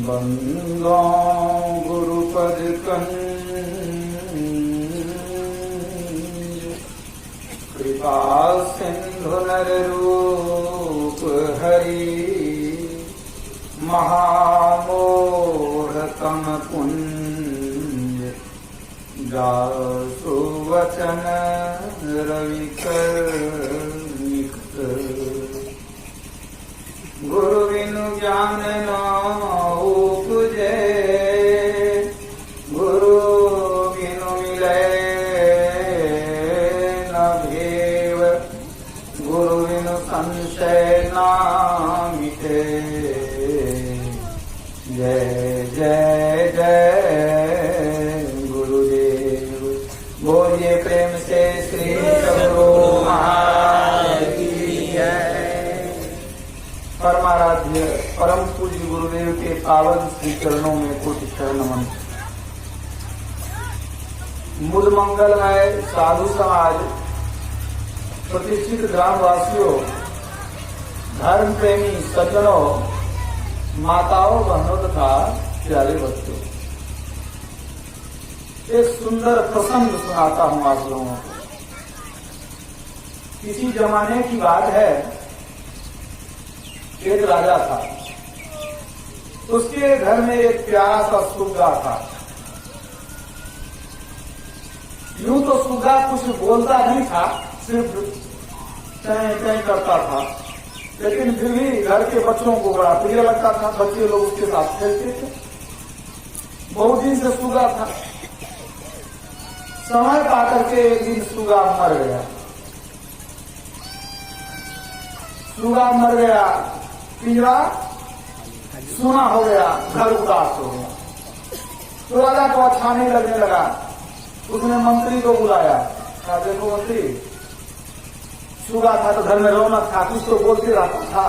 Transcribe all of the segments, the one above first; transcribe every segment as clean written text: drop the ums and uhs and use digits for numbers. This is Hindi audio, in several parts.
बंदो गुरुपद कंज कृपा सिंधु नर रूप हरि महामोह तम पुंज जासु वचन रवि कर गुरु बिनु ज्ञान न उपजे गुरु बिनु मिले न भेव गुरु बिनु संशय न मिटे जय जय जय गुरुदेव। बोलिए प्रेम से श्री सद्गुरु महाराज की जय। परमाराध्य परम पूज्य गुरुदेव के पावन श्री चरणों में कोटि शरण नमन। मूल मंगलमय साधु समाज, प्रतिष्ठित ग्रामवासियों, धर्म प्रेमी सज्जनों, माताओं, बहनों तथा प्यारे बच्चों, एक सुंदर प्रसंग सुनाता हूं आप लोगों को। किसी जमाने की बात है, एक राजा था। उसके घर में एक प्यारा सा सुग्गा था। यूं तो सुग्गा कुछ बोलता नहीं था, सिर्फ चैं चैं करता था, लेकिन फिर भी घर के बच्चों को बड़ा प्रिय लगता था। बच्चे लोग उसके साथ खेलते थे। बहुत दिन से सुग्गा था। समय पाकर के एक दिन सुग्गा मर गया। सुग्गा मर गया, पिंजरा सूना हो गया, घर उदास हो गया। तो राजा को अच्छा नहीं लगने लगा। उसने मंत्री को बुलाया, कहा देखो मंत्री, सुगा था तो घर में रौनक था, कुछ तो बोलते रहता था,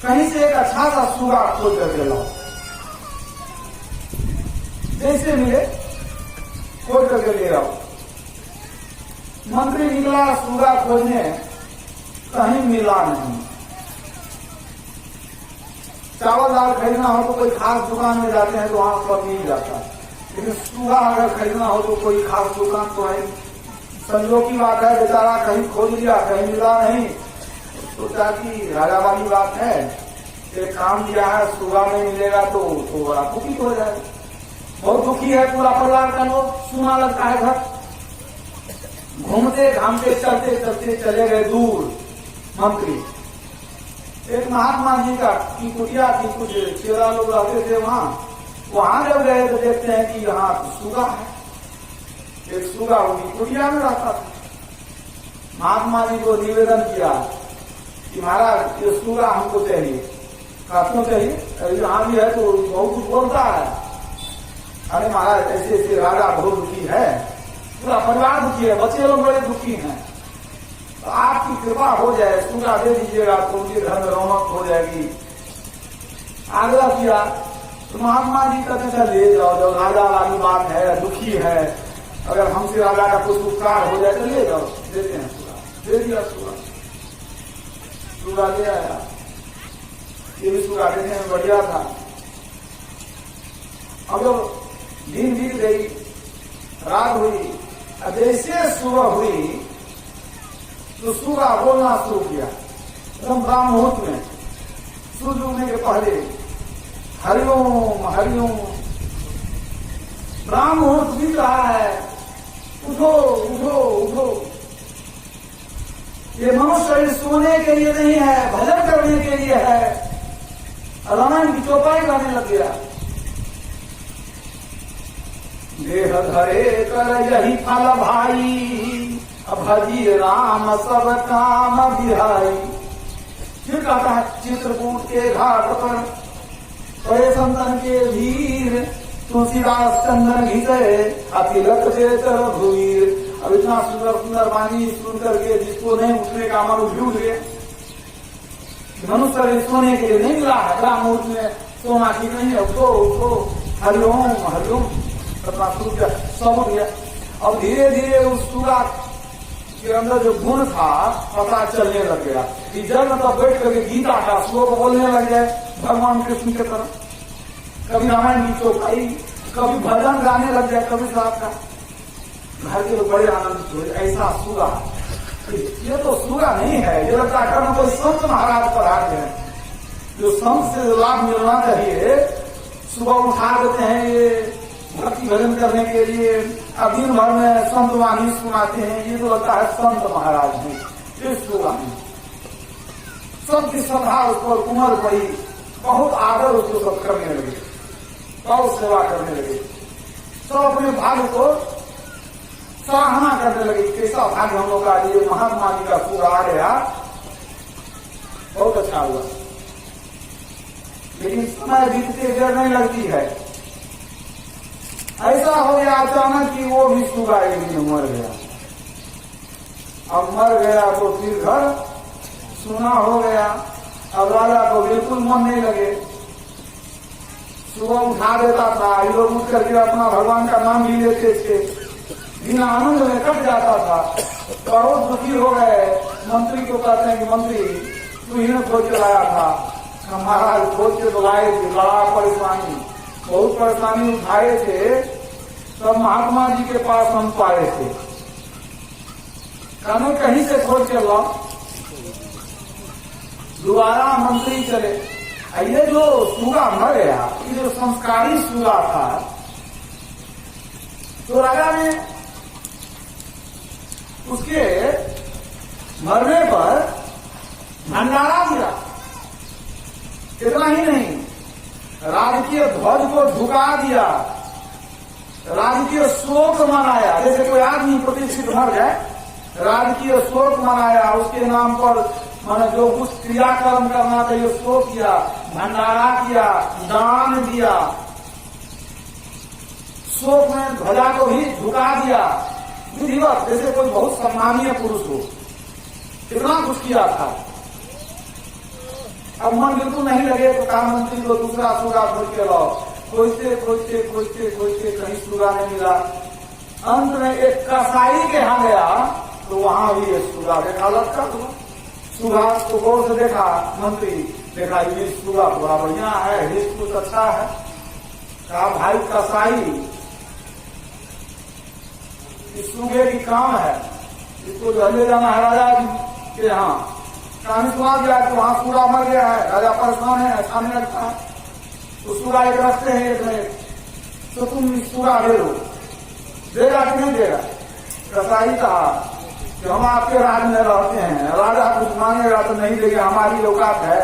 कहीं से एक अच्छा सा सुगा खोज करके लाओ। जैसे मिले खोज करके ले आओ। मंत्री निकला सुगा खोजने, कहीं मिला नहीं। चावल दाल खरीदना हो तो कोई खास दुकान में जाते हैं तो वहां पर मिल जाता है, लेकिन सुगा अगर खरीदना हो तो कोई खास दुकान तो है। संजोग की बात है, बेचारा कहीं खोज लिया, कहीं मिला नहीं। सोचा कि राजा वाली बात है, एक काम किया है, सुगा में मिलेगा तो बड़ा दुखी हो जाएगा। बहुत दुखी है पूरा परिवार का लोग, सुना लगता है घर। घूमते घामते चलते चलते चले गए दूर मंत्री। एक महात्मा जी का की कुटिया की, कुछ चेला लोग रहते थे वहां जब गए तो देखते हैं कि यहाँ सुगा है। एक सुगा उनकी कुटिया में रहता था। महात्मा जी को निवेदन किया कि महाराज ये सुगा हमको चाहिए। कहा क्यों चाहिए? यहाँ भी है तो बहुत कुछ बोलता है। अरे महाराज ऐसे ऐसे राजा बहुत दुखी है, पूरा परिवार दुखी है, बच्चे लोग बड़े दुखी हैं, तो आपकी कृपा हो जाए, सुगा दे दीजिएगा तो उनके घर में रौनक हो जाएगी। आग्रह किया तो महात्मा जी कहते चल ले जाओ, जब राजा वाली बात है, दुखी है, अगर हमसे राजा का कुछ उपकार हो जाए तो ले जाओ। देते हैं सुगा। दे दिया सुगा। सुगा ले आया। ये भी सुगा देखने में बढ़िया था। अब जब दिन बीत गई, रात हुई, जैसे सुबह हुई तो सुगा बोलना शुरू किया। एकदम ब्राह्म मुहूर्त में, सूर्य उगने के पहले, हरिओम हरिओम। ब्राह्म मुहूर्त बीत रहा है, उठो उठो उठो। ये मनुष्य शरीर सोने के लिए नहीं है, भजन करने के लिए है। रामायण की चौपाई करने लग गया। देह धरे कर यही फल भाई, भजी राम सब काम बिहाई। फिर कहता है चित्रकूट के घाट पर बड़े संतन के वीर, तुलसीदास चंदन घिसे अतिलक से चल भूवीर। अब इतना सुंदर सुंदर वाणी सुन करके जिसको नहीं उठने का मन उठ गए। मनुष्य सोने के लिए नहीं मिला है, ग्राम मुहूर्त में सोना ठीक नहीं है। उठो उठो, हरिओम हरिओम करना शुरू किया, सब उठ गया। अब धीरे धीरे उस सुगा के अंदर जो गुण था पता चलने लग गया कि जब मतलब बैठ करके गीता का श्लोक बोलने लग जाए भगवान कृष्ण की तरह, कभी रामायण की चौपाई, कभी भजन गाने लग जाए कभी साहब का, घर के लोग बड़े आनंदित हुए। ऐसा सूगा, ये तो सूगा नहीं है, ये लगता है कोई संत महाराज पर आ गए, जो संत से लाभ मिलना चाहिए। सुबह उठा देते हैं ये भक्ति भजन करने के लिए, अब दिन भर में संत वाणी सुनाते हैं, ये तो लगता है संत महाराज है। ये सूगा नहीं, सबकी श्रद्धा उस पर उमड़ पड़ी, बहुत आदर उसको सब करने लगे, बहुत सेवा करने लगे, सब अपने भाग्य को सराहना करने लगे। कैसा भाग्य हम लोग का, ये महात्मा जी का सूगा आ गया, बहुत अच्छा हुआ। लेकिन समय बीतते देर नहीं लगती है, ऐसा हो गया अचानक कि वो भी सूगा एक दिन मर गया। अब मर गया तो फिर घर सुना हो गया, अब राजा को बिल्कुल मन नहीं लगे। सुबह उठा देता था, ये लोग उठ करके अपना भगवान का नाम भी लेते थे, बिना आनंद में कट जाता था। बहुत दुखी हो गए, मंत्री को कहते हैं कि मंत्री तू ही खोज के लाया था। महाराज खोज के तो लाए थे, बड़ा परेशानी, बहुत परेशानी उठाए थे, तब महात्मा जी के पास हम पाए थे। कहने कहीं से खोज के लाओ, दोबारा मंत्री चले। ये जो सूगा मर गया, ये जो संस्कारी सूगा था, तो राजा ने उसके मरने पर भंडारा दिया। इतना ही नहीं, राजकीय ध्वज को झुका दिया, राजकीय शोक मनाया। जैसे कोई आदमी प्रतिष्ठित मर जाए, राजकीय शोक मनाया, उसके नाम पर मैंने जो कुछ क्रियाकर्म करना चाहिए उसको किया, भंडारा किया, दान दिया, शोक में ध्वजा को भी झुका दिया विधिवत, जैसे कोई बहुत सम्मानीय पुरुष हो। इतना कुछ किया था। अब मन बिल्कुल नहीं लगे तो कहा मंत्री को दूसरा सूगा खोज के लाओ। खोजते खोजते खोजते खोजते कहीं सूगा नहीं मिला। अंत में एक कसाई के यहाँ गया तो वहां भी एक सूगा देखा, लटका हुआ। सूगा को गौर से देखा मंत्री, देखा ये सूगा बड़ा बढ़िया है, हित कुछ अच्छा है। कहा भाई कसाई, इस सूगे की काम है, इसको जो ले जाना है राजा के यहाँ। कहानी सुना गया कि वहां सूगा मर गया है, राजा परेशान है, खाने लगता है। तो सूगा एक रखते हैं एक में, तो तुम इस सूगा ले लो, देगा कि नहीं देगा? कसाई कहा कि हम आपके राज में रहते हैं, राजा कुछ मांगेगा तो नहीं देगा, हमारी औकात है,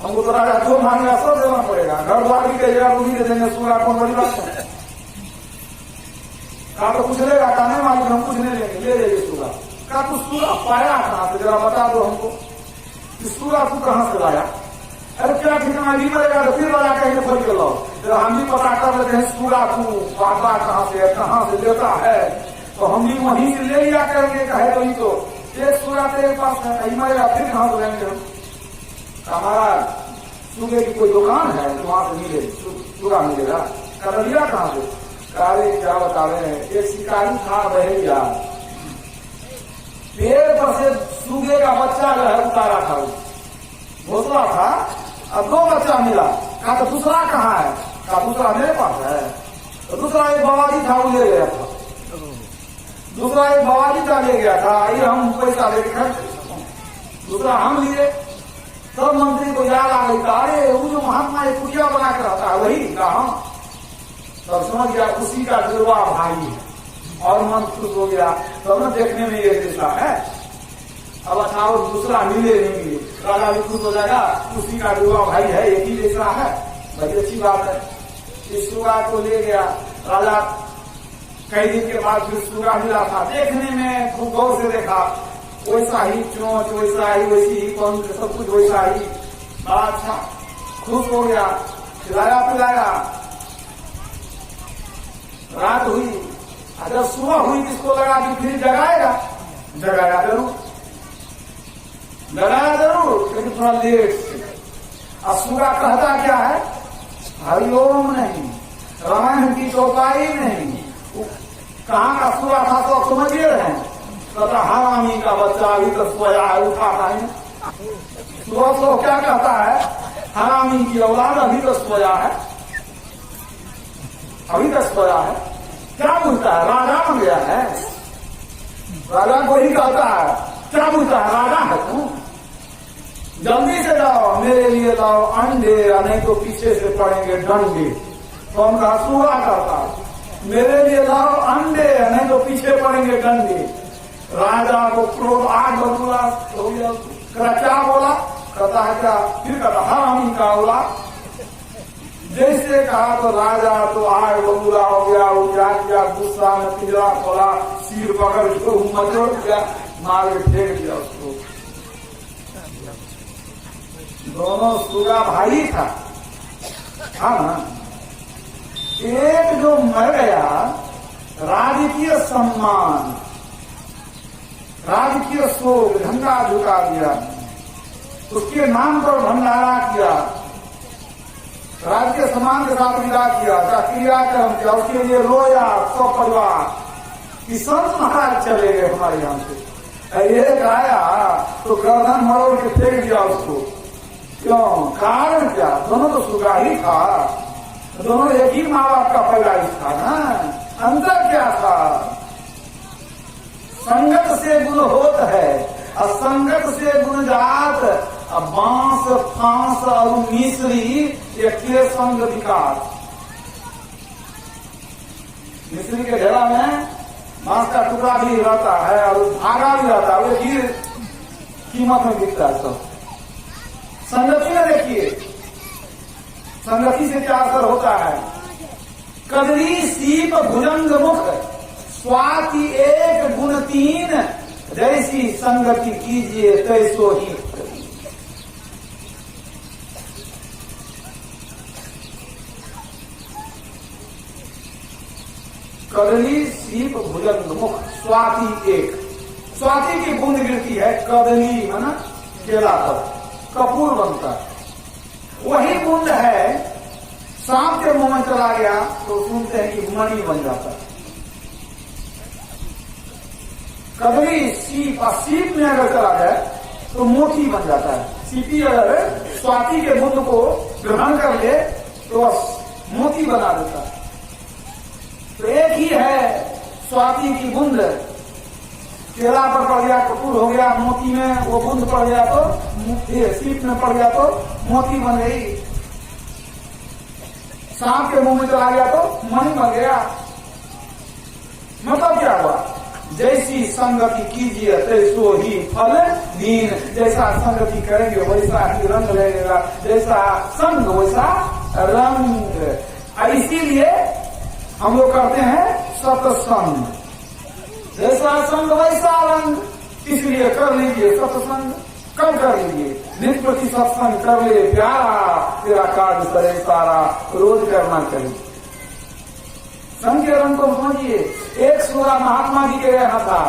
हमको तो राजा जो मांगेगा सब देना पड़ेगा, घर द्वार भी कहेगा तो नहीं दे देंगे, सूगा कौन बड़ी बात है। कहा तो कुछ लेगा? कहा नहीं मालिक हम कुछ नहीं लेंगे, ले लेंगे सूगा। कहा तू सूगा पाया कहां से, जरा बता दो हमको, कि सूगा तू कहां से लाया? अरे क्या ठिकाना नहीं मरेगा तो फिर राजा कहीं खोज के लाओ, जरा हम भी पता कर लेते हैं सूगा तू पाता कहां से लेता है, तो हम भी वहीं से ले लिया करेंगे। कहे तो ही तो एक सूगा तेरे पास है, नहीं मरेगा फिर कहां से लेंगे हम? हमारा सूगे की कोई दुकान है तो वहां से मिले सूगा मिलेगा? कर लिया कहां से? काले क्या बता रहे हैं, एक शिकारी था बहेलिया, पेड़ पर से सूगे का बच्चा जो है उतारा था, घोसला था, अब 2 बच्चा मिला। कहा तो दूसरा कहाँ है? कहा दूसरा मेरे पास है। तो दूसरा एक बाबाजी था वो ले गया था, दूसरा एक बाबाजी का ले गया था, ये हम पैसा लेके खर्च, दूसरा हम लिए। तब मंत्री को याद आ गई, अरे वो जो महात्मा एक कुटिया बना के रहता है वही कहा। तब समझ गया उसी का जुड़वा भाई है, और मन खुश हो गया। तब न देखने में ये जैसा है, अब अच्छा और दूसरा मिले नहीं मिले, राजा भी खुश हो जाएगा, उसी का जुड़वा भाई है, एक ही जैसा है, बड़ी अच्छी बात है। इस सूगा को ले गया राजा, कई दिन के बाद फिर सूगा मिला था, देखने में खूब गौर से देखा, वैसा ही चोंच, वैसा ही वैसी ही पंख, सब कुछ वैसा ही, बड़ा अच्छा, खुश हो गया, खिलाया पिलाया। रात हुई, जब सुबह हुई किसको लगा कि फिर जगाएगा, जगाया जरूर, लेकिन थोड़ा लेट से। अब सूगा कहता क्या है? हरिओम नहीं, रामायण की चौपाई नहीं, कहाँ का सूगा था तो आप समझिए रहे हैं। कहता हरामी का बच्चा अभी तक सोया है, उठा नहीं। सुबह सुबह क्या कहता है, हरामी की औलाद अभी तक सोया है, अभी तक सोया है। क्या बोलता है, राजा बन गया है। राजा को ही कहता है, क्या बोलता है, राजा है तू, जल्दी से जाओ मेरे लिए लाओ अंडे, नहीं तो पीछे से पड़ेंगे डंडे। तो हम कहा सुहा करता, मेरे लिए लाओ अंडे, नहीं तो पीछे पड़ेंगे डंडे। राजा को क्रोध आग बबूला हो गया। क्या बोला, कहता है क्या, फिर कहता हरामी का औलाद। जैसे कहा तो राजा तो आग बबूला हो गया, वो क्या किया, गुस्सा में पिंजरा खोला, सिर पकड़ के मचोड़ दिया, मार के फेंक दिया उसको। दोनों सुगा भाई था ना। एक जो मर गया, राजकीय सम्मान, राजकीय शोक, झंडा झुका दिया, उसके नाम पर भंडारा किया, राजकीय सम्मान के साथ विदा किया, क्रियाक्रम किया, उसके लिए रोया सब परिवार कि संत महाराज चले गए हमारे यहां से। एक आया तो गर्दन मरोड़ के फेंक दिया उसको। क्यों, कारण क्या, दोनों तो सुगा ही था, दोनों एक ही माँ बाप का पैदाइश था ना। अंतर क्या था, संगत से गुण होत है, असंगत से गुण जात, बांस फांस और मिश्री एक संग विकास। मिश्री के ढेला में बांस का टुकड़ा भी रहता है और धागा भी रहता है, वो ही कीमत में बिकता है सब। संगति में देखिए, संगति से क्या असर होता है, कदरी सीप भुजंग मुख, स्वाति एक गुण तीन, जैसी संगति कीजिए तैसो ही। कदली सीप भुजंग मुख, स्वाति एक, स्वाति की बूंद गिरती है, कदली है ना, केला पर कपूर बनता है, वही बूंद है सांप के मुंह में चला गया तो सुनते हैं कि मणि बन जाता है। कदली सीप, सीप में अगर चला जाए तो मोती बन जाता है। सीपी अगर स्वाति के बूंद को ग्रहण कर ले तो मोती बना देता है। तो एक ही है स्वाति की बूंद, केला पर पड़ गया कपूर हो गया, मोती में वो बूंद पड़ गया तो सीप में पड़ गया तो मोती बन गई, सांप के मुंह में चला गया तो मणि बन गया। मतलब क्या हुआ, जैसी संगति कीजिए तैसो ही फल दीन, जैसा संगति करेंगे वैसा ही रंग लगेगा, जैसा संग वैसा रंग। इसीलिए हम लोग करते हैं सत्संग, जैसा संग वैसा रंग, इसलिए कर लीजिए सत्संग। कब कर लीजिए, नित्य प्रति सत्संग कर ले प्यारा, तेरा कार्य करे सारा, रोज करना चाहिए। संग के रंग को समझिए। एक सूरा महात्मा जी के यहाँ था,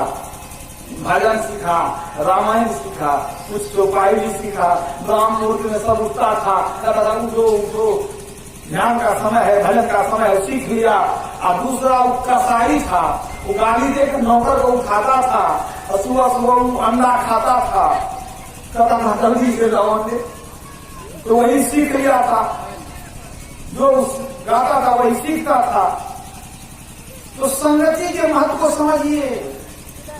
भजन सीखा, रामायण सीखा, कुछ चौपाई भी सीखा, ब्राह्म मुहूर्त में सब उठता था, कहता उठो उठो, ध्यान का समय है, भजन का समय है, सीख लिया। और दूसरा कसाई था, वो गाली देकर नौकर को उठाता था और सुबह सुबह वो अंडा खाता था, कहता था जल्दी से जाओ अंडे, तो वही सीख लिया था, जो गाता था वही सीखता था। तो संगति के महत्व को समझिए,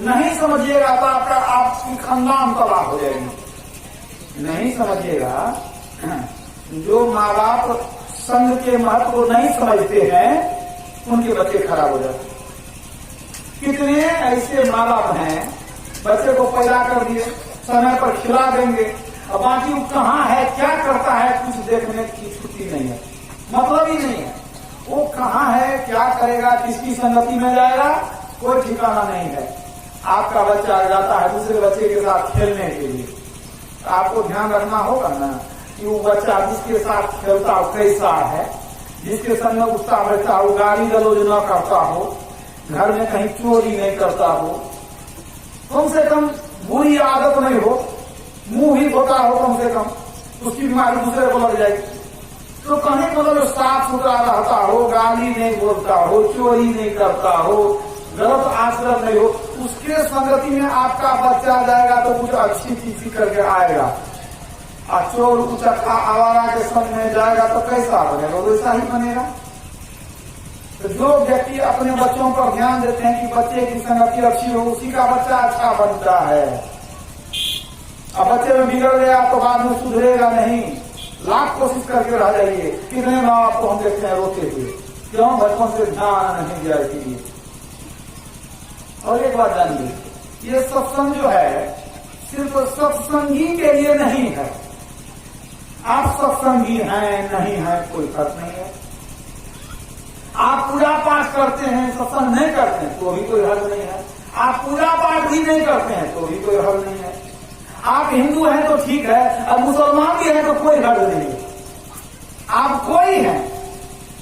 नहीं समझिएगा तो आपकी खानदान तबाह हो जाएगी। नहीं समझिएगा, जो माँ बाप संघ के महत्व को नहीं समझते हैं उनके बच्चे खराब हो जाते। कितने ऐसे माँ बाप हैं, बच्चे को पैदा कर दिए, समय पर खिला देंगे, और बाकी वो कहाँ है क्या करता है कुछ देखने की छुट्टी नहीं है, मतलब ही नहीं है। वो कहाँ है क्या करेगा, किसकी संगति में जाएगा, कोई ठिकाना नहीं है। आपका बच्चा जाता है दूसरे बच्चे के साथ खेलने के लिए, आपको ध्यान रखना होगा ना कि वो बच्चा जिसके साथ खेलता हो कैसा है, जिसके संग उठता बैठता हो, गाली गलौज न करता हो, घर में कहीं चोरी नहीं करता हो, कम से कम बुरी आदत नहीं हो, मुंह ही धोता हो कम से कम, उसकी बीमारी दूसरे को लग जाएगी। तो कहने को मतलब साफ सुथरा रहता हो, गाली नहीं बोलता हो, चोरी नहीं करता हो, गलत आचरण नहीं हो, उसके संगति में आपका बच्चा जाएगा तो कुछ अच्छी चीज करके आएगा। और चोर उचक्का आवारा के संग में जाएगा तो कैसा बनेगा? वैसा ही बनेगा। तो जो व्यक्ति अपने बच्चों पर ध्यान देते हैं कि बच्चे की संगति अच्छी हो, उसी का बच्चा अच्छा बनता है। अब बच्चे में बिगड़ गया तो बाद में सुधरेगा नहीं। लाख कोशिश करके रह जाइए। कितने माँ बाप को हम देखते हैं रोते हुए, क्यों? बचपन से ध्यान नहीं दिया इसलिए। और एक बात जानिए, ये सत्संग जो है सिर्फ सत्संगी के लिए नहीं है। आप सत्संगी हैं नहीं है कोई फर्क नहीं है। आप पूजा पाठ करते हैं, सत्संग नहीं करते हैं तो भी कोई हर्ज नहीं है। आप पूजा पाठ भी नहीं करते हैं तो भी कोई हर्ज नहीं है। आप हिंदू हैं तो ठीक है, अब मुसलमान भी हैं तो कोई हर्ज नहीं है। आप कोई हैं,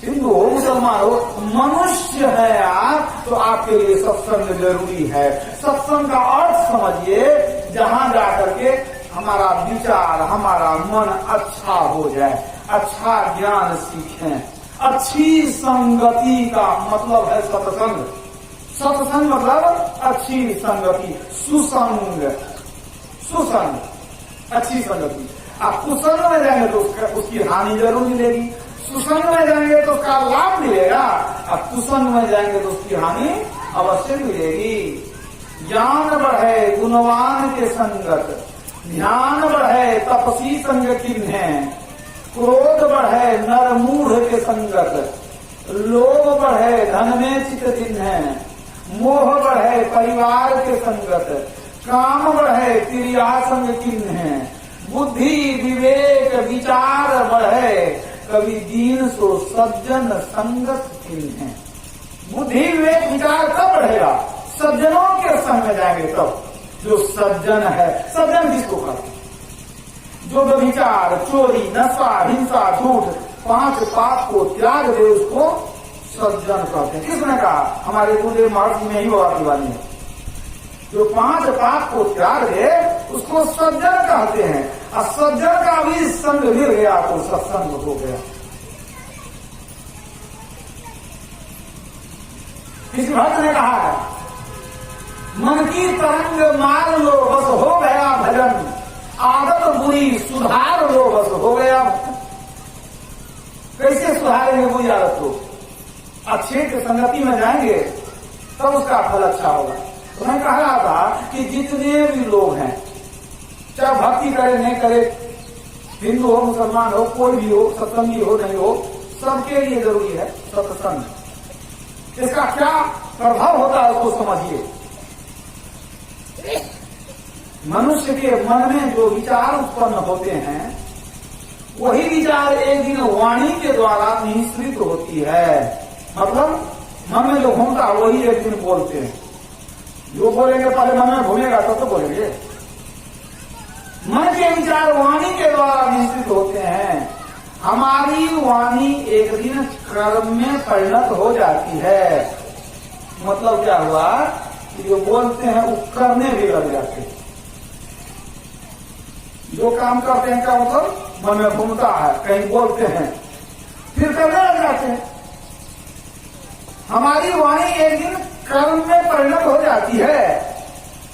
हिंदू हो मुसलमान हो, मनुष्य है आप, तो आपके लिए सत्संग जरूरी है। सत्संग का अर्थ समझिए, जहां जाकर के हमारा विचार, हमारा मन अच्छा हो जाए, अच्छा ज्ञान सीखें। अच्छी संगति का मतलब है सत्संग। सत्संग मतलब अच्छी संगति, सुसंग, सुसंग, अच्छी संगति। आप कुसंग में जाएंगे तो उसकी हानि जरूर मिलेगी, सुसंग में जाएंगे तो उसका लाभ मिलेगा, अब कुसंग में जाएंगे तो उसकी हानि अवश्य मिलेगी। ज्ञान बढ़े गुणवान के संगत, ध्यान बढ़े तपसी संग किन्हे, क्रोध बढ़े नर मूढ़ के संगत, लोभ बढ़े धन में चित चिन्हे, मोह बढ़े परिवार के संगत, काम बढ़े क्रिया संग किन्हे, बुद्धि विवेक विचार बढ़े कभी दीन सो सज्जन संगत किन्हे। बुद्धि विवेक विचार कब बढ़ेगा? सज्जनों के संग में जाएंगे तब। जो सज्जन है, सज्जन किसको कहते हैं? जो विचार, चोरी, नशा, हिंसा, झूठ, 5 पाप को त्याग दे उसको सज्जन कहते हैं। किसने कहा? हमारे गुरुदेव महर्षि में ही बाबा की वाणी है। जो 5 पाप को त्याग दे उसको सज्जन कहते हैं। और सज्जन का भी संग मिल गया तो सत्संग हो गया। किसी भक्त ने कहा है, मन की तरंग मार लो बस हो गया भजन, आदत बुरी सुधार लो बस हो गया। कैसे सुधारेंगे बुरी आदत को? अच्छे की संगति में जाएंगे तब उसका फल अच्छा होगा। तो मैं कह रहा था कि जितने भी लोग हैं, चाहे भक्ति करे नहीं करे, हिंदू हो मुसलमान हो, कोई भी हो, सत्संगी हो नहीं हो, सबके लिए जरूरी है सत्संग। इसका क्या प्रभाव होता है उसको समझिए। मनुष्य के मन में जो विचार उत्पन्न होते हैं वही विचार एक दिन वाणी के द्वारा निःसृत होती है। मतलब मन में जो घूमता वही एक दिन बोलते हैं। जो बोलेंगे पहले मन में घूमेगा तब तो बोलेंगे। मन के विचार वाणी के द्वारा निःसृत होते हैं। हमारी वाणी एक दिन कर्म में परिणत हो जाती है। मतलब क्या हुआ कि जो बोलते हैं वो करने भी लग जाते हैं। जो काम करते हैं क्या मतलब मन में घूमता है, कहीं बोलते हैं फिर करने लग जाते हैं। हमारी वाणी एक दिन कर्म में परिणत हो जाती है।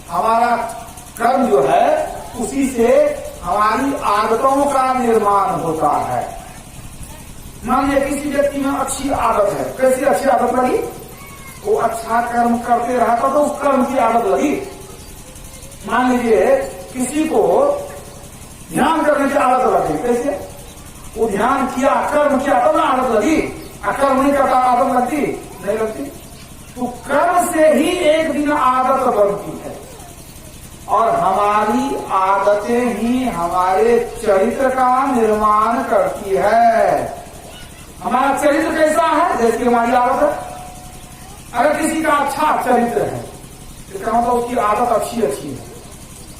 हमारा कर्म जो है उसी से हमारी आदतों का निर्माण होता है। मान लीजिए किसी व्यक्ति में अच्छी आदत है। कैसी अच्छी आदत लगी? वो अच्छा कर्म करते रहा तो उस कर्म की आदत लगी। मान लीजिए किसी को ध्यान करने की आदत लगी। कैसे? वो ध्यान किया, कर्म किया तब ना आदत लगी। कर्म नहीं करता आदत लगती नहीं लगती। तो कर्म से ही एक दिन आदत बनती है और हमारी आदतें ही हमारे चरित्र का निर्माण करती है। हमारा चरित्र कैसा है? जैसी हमारी आदत है। अगर किसी का अच्छा चरित्र है इसका मतलब उसकी आदत अच्छी अच्छी है।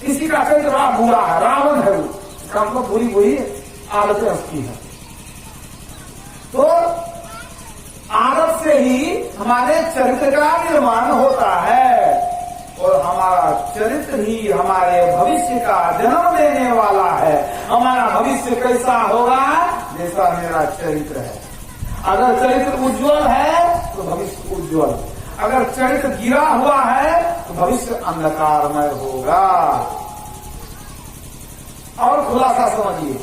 किसी का चरित्र बड़ा बुरा है, रावण है, वो इसका मतलब बुरी बुरी आदतें उसकी है। तो आदत से ही हमारे चरित्र का निर्माण होता है और हमारा चरित्र ही हमारे भविष्य का जन्म देने वाला है। हमारा भविष्य कैसा होगा? जैसा मेरा चरित्र है। अगर चरित्र उज्जवल है तो भविष्य उज्जवल, अगर चरित्र गिरा हुआ है तो भविष्य अंधकारमय होगा। और खुलासा समझिए,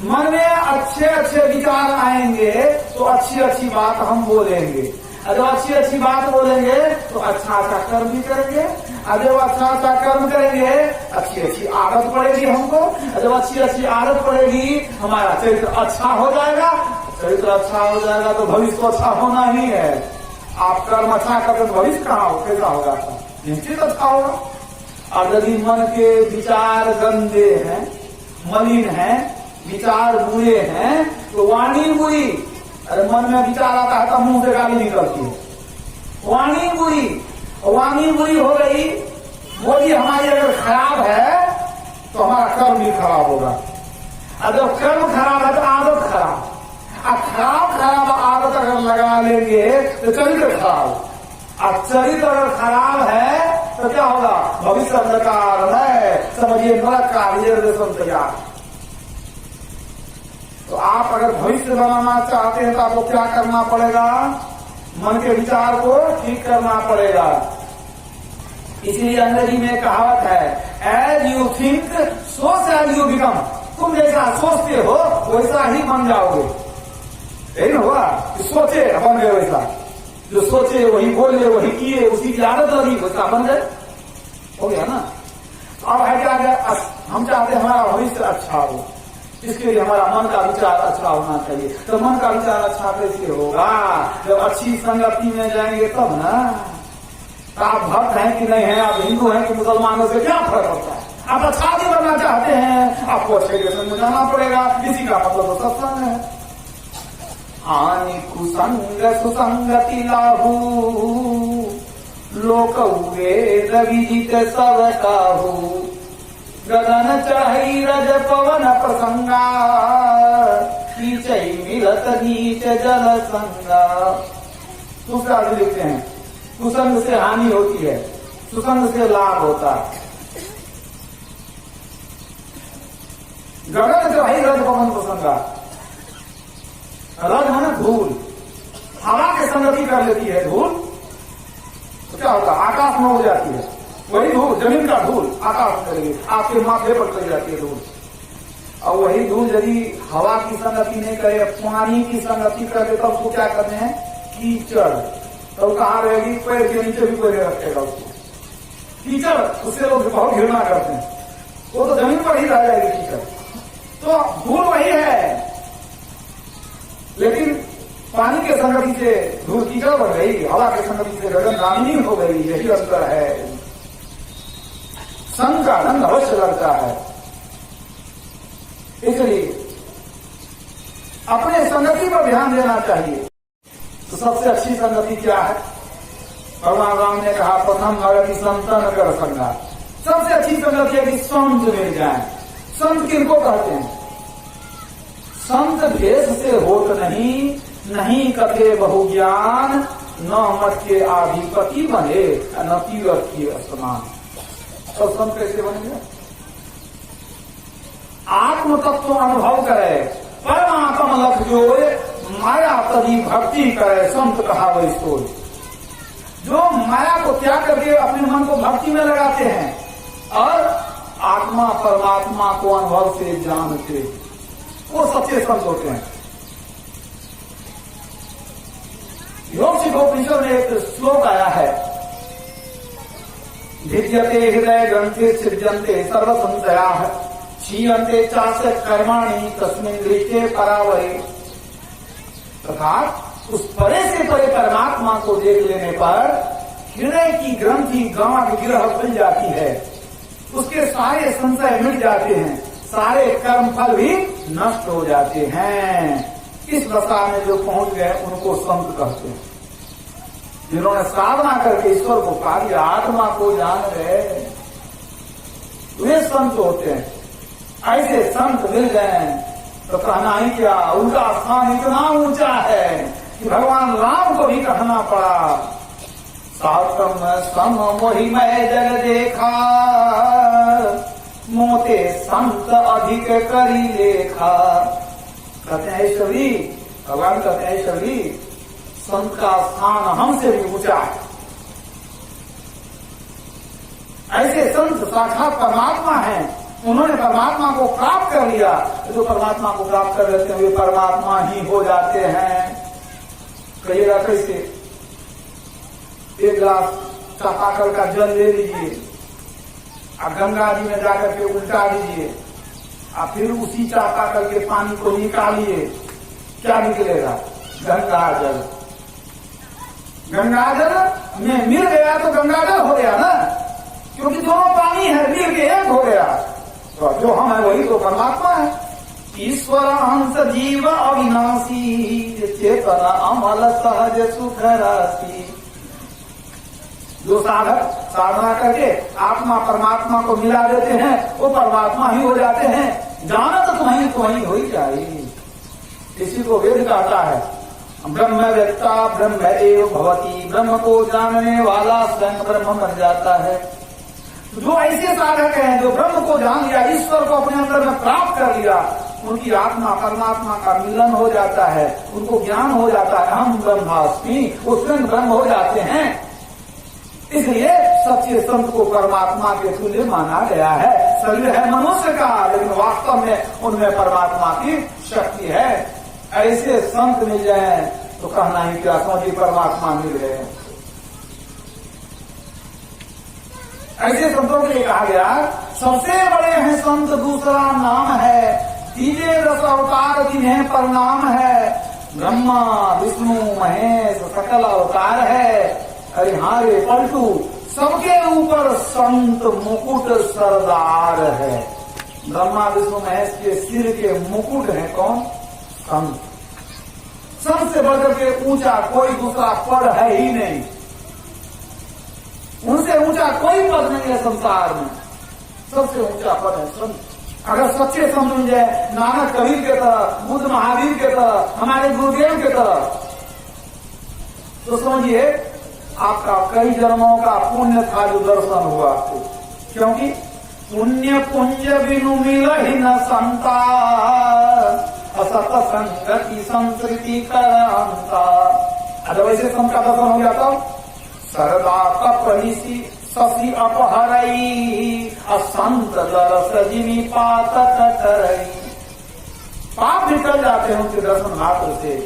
मन में अच्छे अच्छे विचार आएंगे तो अच्छी अच्छी बात हम बोलेंगे, और जब अच्छी अच्छी बात बोलेंगे तो अच्छा अच्छा कर्म भी करेंगे, और जब अच्छा अच्छा कर्म करेंगे अच्छी अच्छी आदत पड़ेगी हमको, और जब अच्छी अच्छी आदत पड़ेगी हमारा चरित्र अच्छा हो जाएगा। चरित्र अच्छा हो जाएगा तो भविष्य तो अच्छा होना ही है। आप कर्म अच्छा करते तो भविष्य कहाँ हो, कैसा होगा? निश्चित अच्छा होगा। और यदि मन के विचार गंदे हैं, मलिन हैं, विचार बुरे हैं तो वाणी बुरी। अरे मन में विचार आता है तो मुंह से गाली निकलती है, वाणी बुरी। वाणी बुरी हो गई, बोली हमारी अगर खराब है तो हमारा कर्म भी खराब होगा, और जब कर्म खराब है तो आदत खराब, और खराब आदत अगर लगा लेंगे तो चरित्र खराब, और चरित्र अगर खराब है तो क्या होगा? भविष्य अंधकार है, समझिए नरक का निर्देशन तैयार। तो आप अगर भविष्य बनाना चाहते हैं तो आपको क्या करना पड़ेगा? मन के विचार को ठीक करना पड़ेगा। इसीलिए अंग्रेजी में कहावत है, as you think so shall you become. तुम जैसा सोचते हो वैसा ही बन जाओगे। यही ना हुआ कि सोचे बन गए वैसा, जो सोचे वही बोले वही किए, उसी की आदत लगी वैसा बन गए, हो गया ना। अब है क्या, हम चाहते हैं हमारा भविष्य अच्छा हो, इसके लिए हमारा मन का विचार अच्छा होना चाहिए। तो मन का विचार अच्छा कैसे होगा? जब अच्छी संगति में जाएंगे तब ना। तो आप भक्त हैं कि नहीं है, आप हिंदू हैं कि मुसलमानों से क्या फर्क पड़ता है? आप अच्छा भी बनना चाहते हैं, आपको अच्छे के संग में जाना पड़ेगा। इसी का मतलब तो सत्संग है। हानि कुसंग सुसंगति लाहू, लोक वेद विदित सब काहू, गगन चढ़ई रज पवन प्रसंगा, नीचई मिलत नीच जल संगा। दूसरा भी लिखते हैं, कुसंग से हानि होती है, सुसंग से लाभ होता है। गगन चढ़ई रज पवन प्रसंगा, रज है ना धूल, हवा के संगति कर लेती है धूल, तो क्या होता है? आकाश में उड़ जाती है। वही धूल, जमीन का धूल आकाश में चलेगी, आपके माथे पर चली जाती है धूल। और वही धूल यदि हवा की संगति नहीं करे, पानी की संगति करे, तब उसको क्या करते हैं? कीचड़। तो कहाँ रहेगी? पैर के नीचे भी कोई रखेगा उसको। कीचड़, उससे लोग बहुत घृणा करते हैं, वो तो जमीन पर ही रह जाएगी कीचड़। तो धूल वही है, लेकिन पानी के संगति से धूल कीचड़ बन गई, हवा के संगति से गगनगामिनी हो गई। यही अंतर है। संग का रंग अवश्य लगता है, इसलिए अपने संगति पर ध्यान देना चाहिए। तो सबसे अच्छी संगति क्या है? भगवान राम ने कहा, प्रथम भगति संतन कर संगा। सबसे अच्छी संगति है कि संत मिल जाए। संत किनको कहते हैं? संत भेष से होत नहीं, नहीं कथे बहुज्ञान, न मठ के आधिपति बने, न तीरथ की स्नान। तो संत कैसे बनेंगे? आत्म तत्व अनुभव करे, परमात्म लख जोए, माया तभी भक्ति करे, संत कहा वही सोए। जो माया को त्याग करके अपने मन को भक्ति में लगाते हैं और आत्मा परमात्मा को अनुभव से जानते, वो सच्चे संत होते हैं। योग सिद्धोपनिषद में एक श्लोक आया है, भिद्यते हृदय ग्रंथे सृजन्ते सर्व संशया, क्षीयन्ते चास्य कर्माणि तस्मिन् दृष्टे परावरे। अर्थात उस परे से परे परमात्मा को देख लेने पर हृदय की ग्रंथि गांठ गिरह खुल जाती है, उसके सारे संशय मिट जाते हैं, सारे कर्म फल भी नष्ट हो जाते हैं। इस दशा में जो पहुंच गए उनको संत कहते हैं। जिन्होंने साधना करके ईश्वर को पा लिया, आत्मा को जान गए, वे संत होते हैं। ऐसे संत मिल गए तो कहना ही क्या, उनका स्थान इतना ऊंचा है कि भगवान राम को भी कहना पड़ा, सातम सम मोहि मैं जग देखा, मोते संत अधिक करी लेखा। कहते हैं ईश्वरी, भगवान कहते हैं ईश्वरी, संत का स्थान हमसे भी ऊंचा है। ऐसे संत साक्षात परमात्मा हैं, उन्होंने परमात्मा को प्राप्त कर लिया। जो परमात्मा को प्राप्त कर लेते हैं वे परमात्मा ही हो जाते हैं। कहिएगा कैसे? एक गिलास चापाकल का जल ले लीजिए, आप गंगा जी में जाकर के उल्टा दीजिए, आप फिर उसी चापाकल के पानी को निकालिए, क्या निकलेगा? गंगा जल। गंगा जल में मिल गया तो गंगा जल हो गया ना, क्योंकि दोनों पानी है, मिल के एक हो गया। तो जो हम है वही तो परमात्मा है। ईश्वर अंश जीव अविनाशी, चेतना अमल सहज सुख राशि। जो साधक साधना करके आत्मा परमात्मा को मिला देते हैं वो परमात्मा ही हो जाते हैं। जाना तो तुम्हें हो ही जाए। इसी को वेद कहता है, ब्रह्म व्यक्ता ब्रह्म एव भवति। ब्रह्म को जानने वाला स्वयं ब्रह्म बन जाता है। जो ऐसे साधक हैं जो ब्रह्म को जान लिया, ईश्वर को अपने अंदर में प्राप्त कर लिया, उनकी आत्मा परमात्मा का मिलन हो जाता है, उनको ज्ञान हो जाता है, हम ब्रह्मास्मि, वो स्वयं ब्रह्म हो जाते हैं। इसलिए सच्चे संत को परमात्मा के तुल्य माना गया है। शरीर है मनुष्य का, लेकिन वास्तव में उनमें परमात्मा की शक्ति है। ऐसे संत मिल जाए तो कहना ही क्या, समझिए परमात्मा मिल गए। ऐसे संतों के लिए कहा गया सबसे बड़े हैं संत, दूसरा नाम है, तीजे रस अवतार जिन्हें प्रणाम है। ब्रह्मा विष्णु महेश सकल अवतार है। अरे हाँ रे पलटू, सबके ऊपर संत मुकुट सरदार है। ब्रह्मा विष्णु महेश के सिर के मुकुट है कौन? संत। संत से बढ़कर के ऊंचा कोई दूसरा पद है ही नहीं, उनसे ऊंचा कोई पद नहीं है संसार में। सबसे ऊंचा पद है संत। अगर सच्चे संत मिल जाए, नानक कबीर के तरह, बुद्ध महावीर के तरह, हमारे गुरुदेव के तरह, तो समझिए आपका कई जन्मों का पुण्य था जो दर्शन हुआ आपको। क्योंकि पुण्य पुंज बिनु मिल ही न संता, असत संगति संस्कृति करांता। अगर वैसे संत का दर्शन हो गया तब सरदा कपहिसी शशि अपहरई, असंत दरस जिमी पातक करई। पाप निकल जाते हैं उनके दर्शन मात्र से।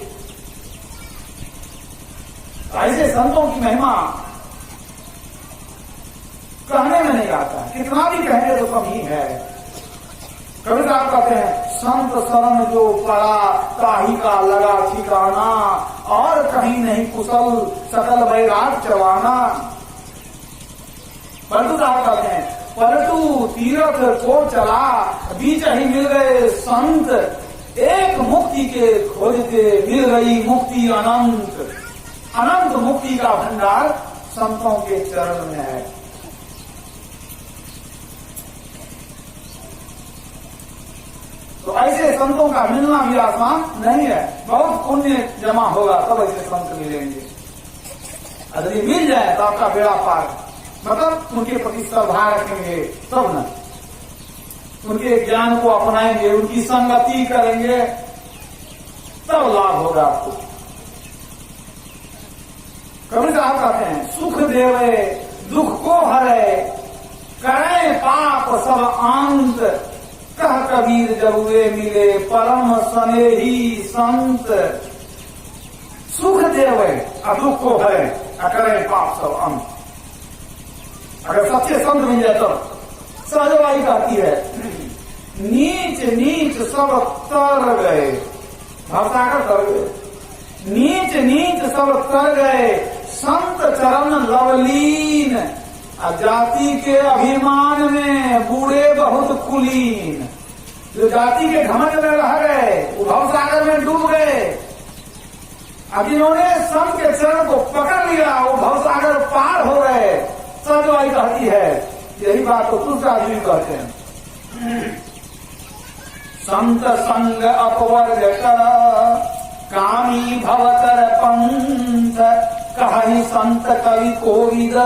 ऐसे संतों की महिमा कहने में नहीं आता, कितना भी कहेंगे तो कम ही है। कभी आप कहते हैं संत शरण जो पड़ा, ताही का लगा ठिकाना, और कहीं नहीं कुशल सकल बैराग चवाना। परंतु आप कहते हैं परंतु तीर्थ को चला, बीच ही मिल गए संत, एक मुक्ति के खोजते मिल गई मुक्ति अनंत। अनंत मुक्ति का भंडार संतों के चरण में है। तो ऐसे संतों का मिलना भी आसान नहीं है, बहुत पुण्य जमा होगा तब ऐसे संत मिलेंगे। अगर ये मिल जाए तो आपका बेड़ा पार, मतलब उनके प्रति श्रद्धा रखेंगे तब न, उनके ज्ञान को अपनाएंगे, उनकी संगति करेंगे तब लाभ होगा आपको। कबीर साहब कहते हैं सुख देवे दुख को हरे, करें पाप सब अंत, कह कबीर जब वे मिले परम स्नेही संत। सुख देवे और दुख को हरे, करें पाप सब अंत। अगर सच्चे संत मिल जाए तो सहजवाई कहती है नीच नीच सब तर गए, भवसागर तर गए, नीच नीच सब तर गए, संत चरण लवलीन। जाति के अभिमान में बूढ़े बहुत कुलीन। जो जाति के घमंड में रह गए वो भवसागर में डूब गए। अब जिन्होंने संत के चरण को पकड़ लिया वो भवसागर पार हो गए। सहजवाई कहती है यही बात तो तुलसीदास जी कहते हैं। संत संग अपवर्ग कर, कामी भवतर पंथ, कहि संत कवि कोविद,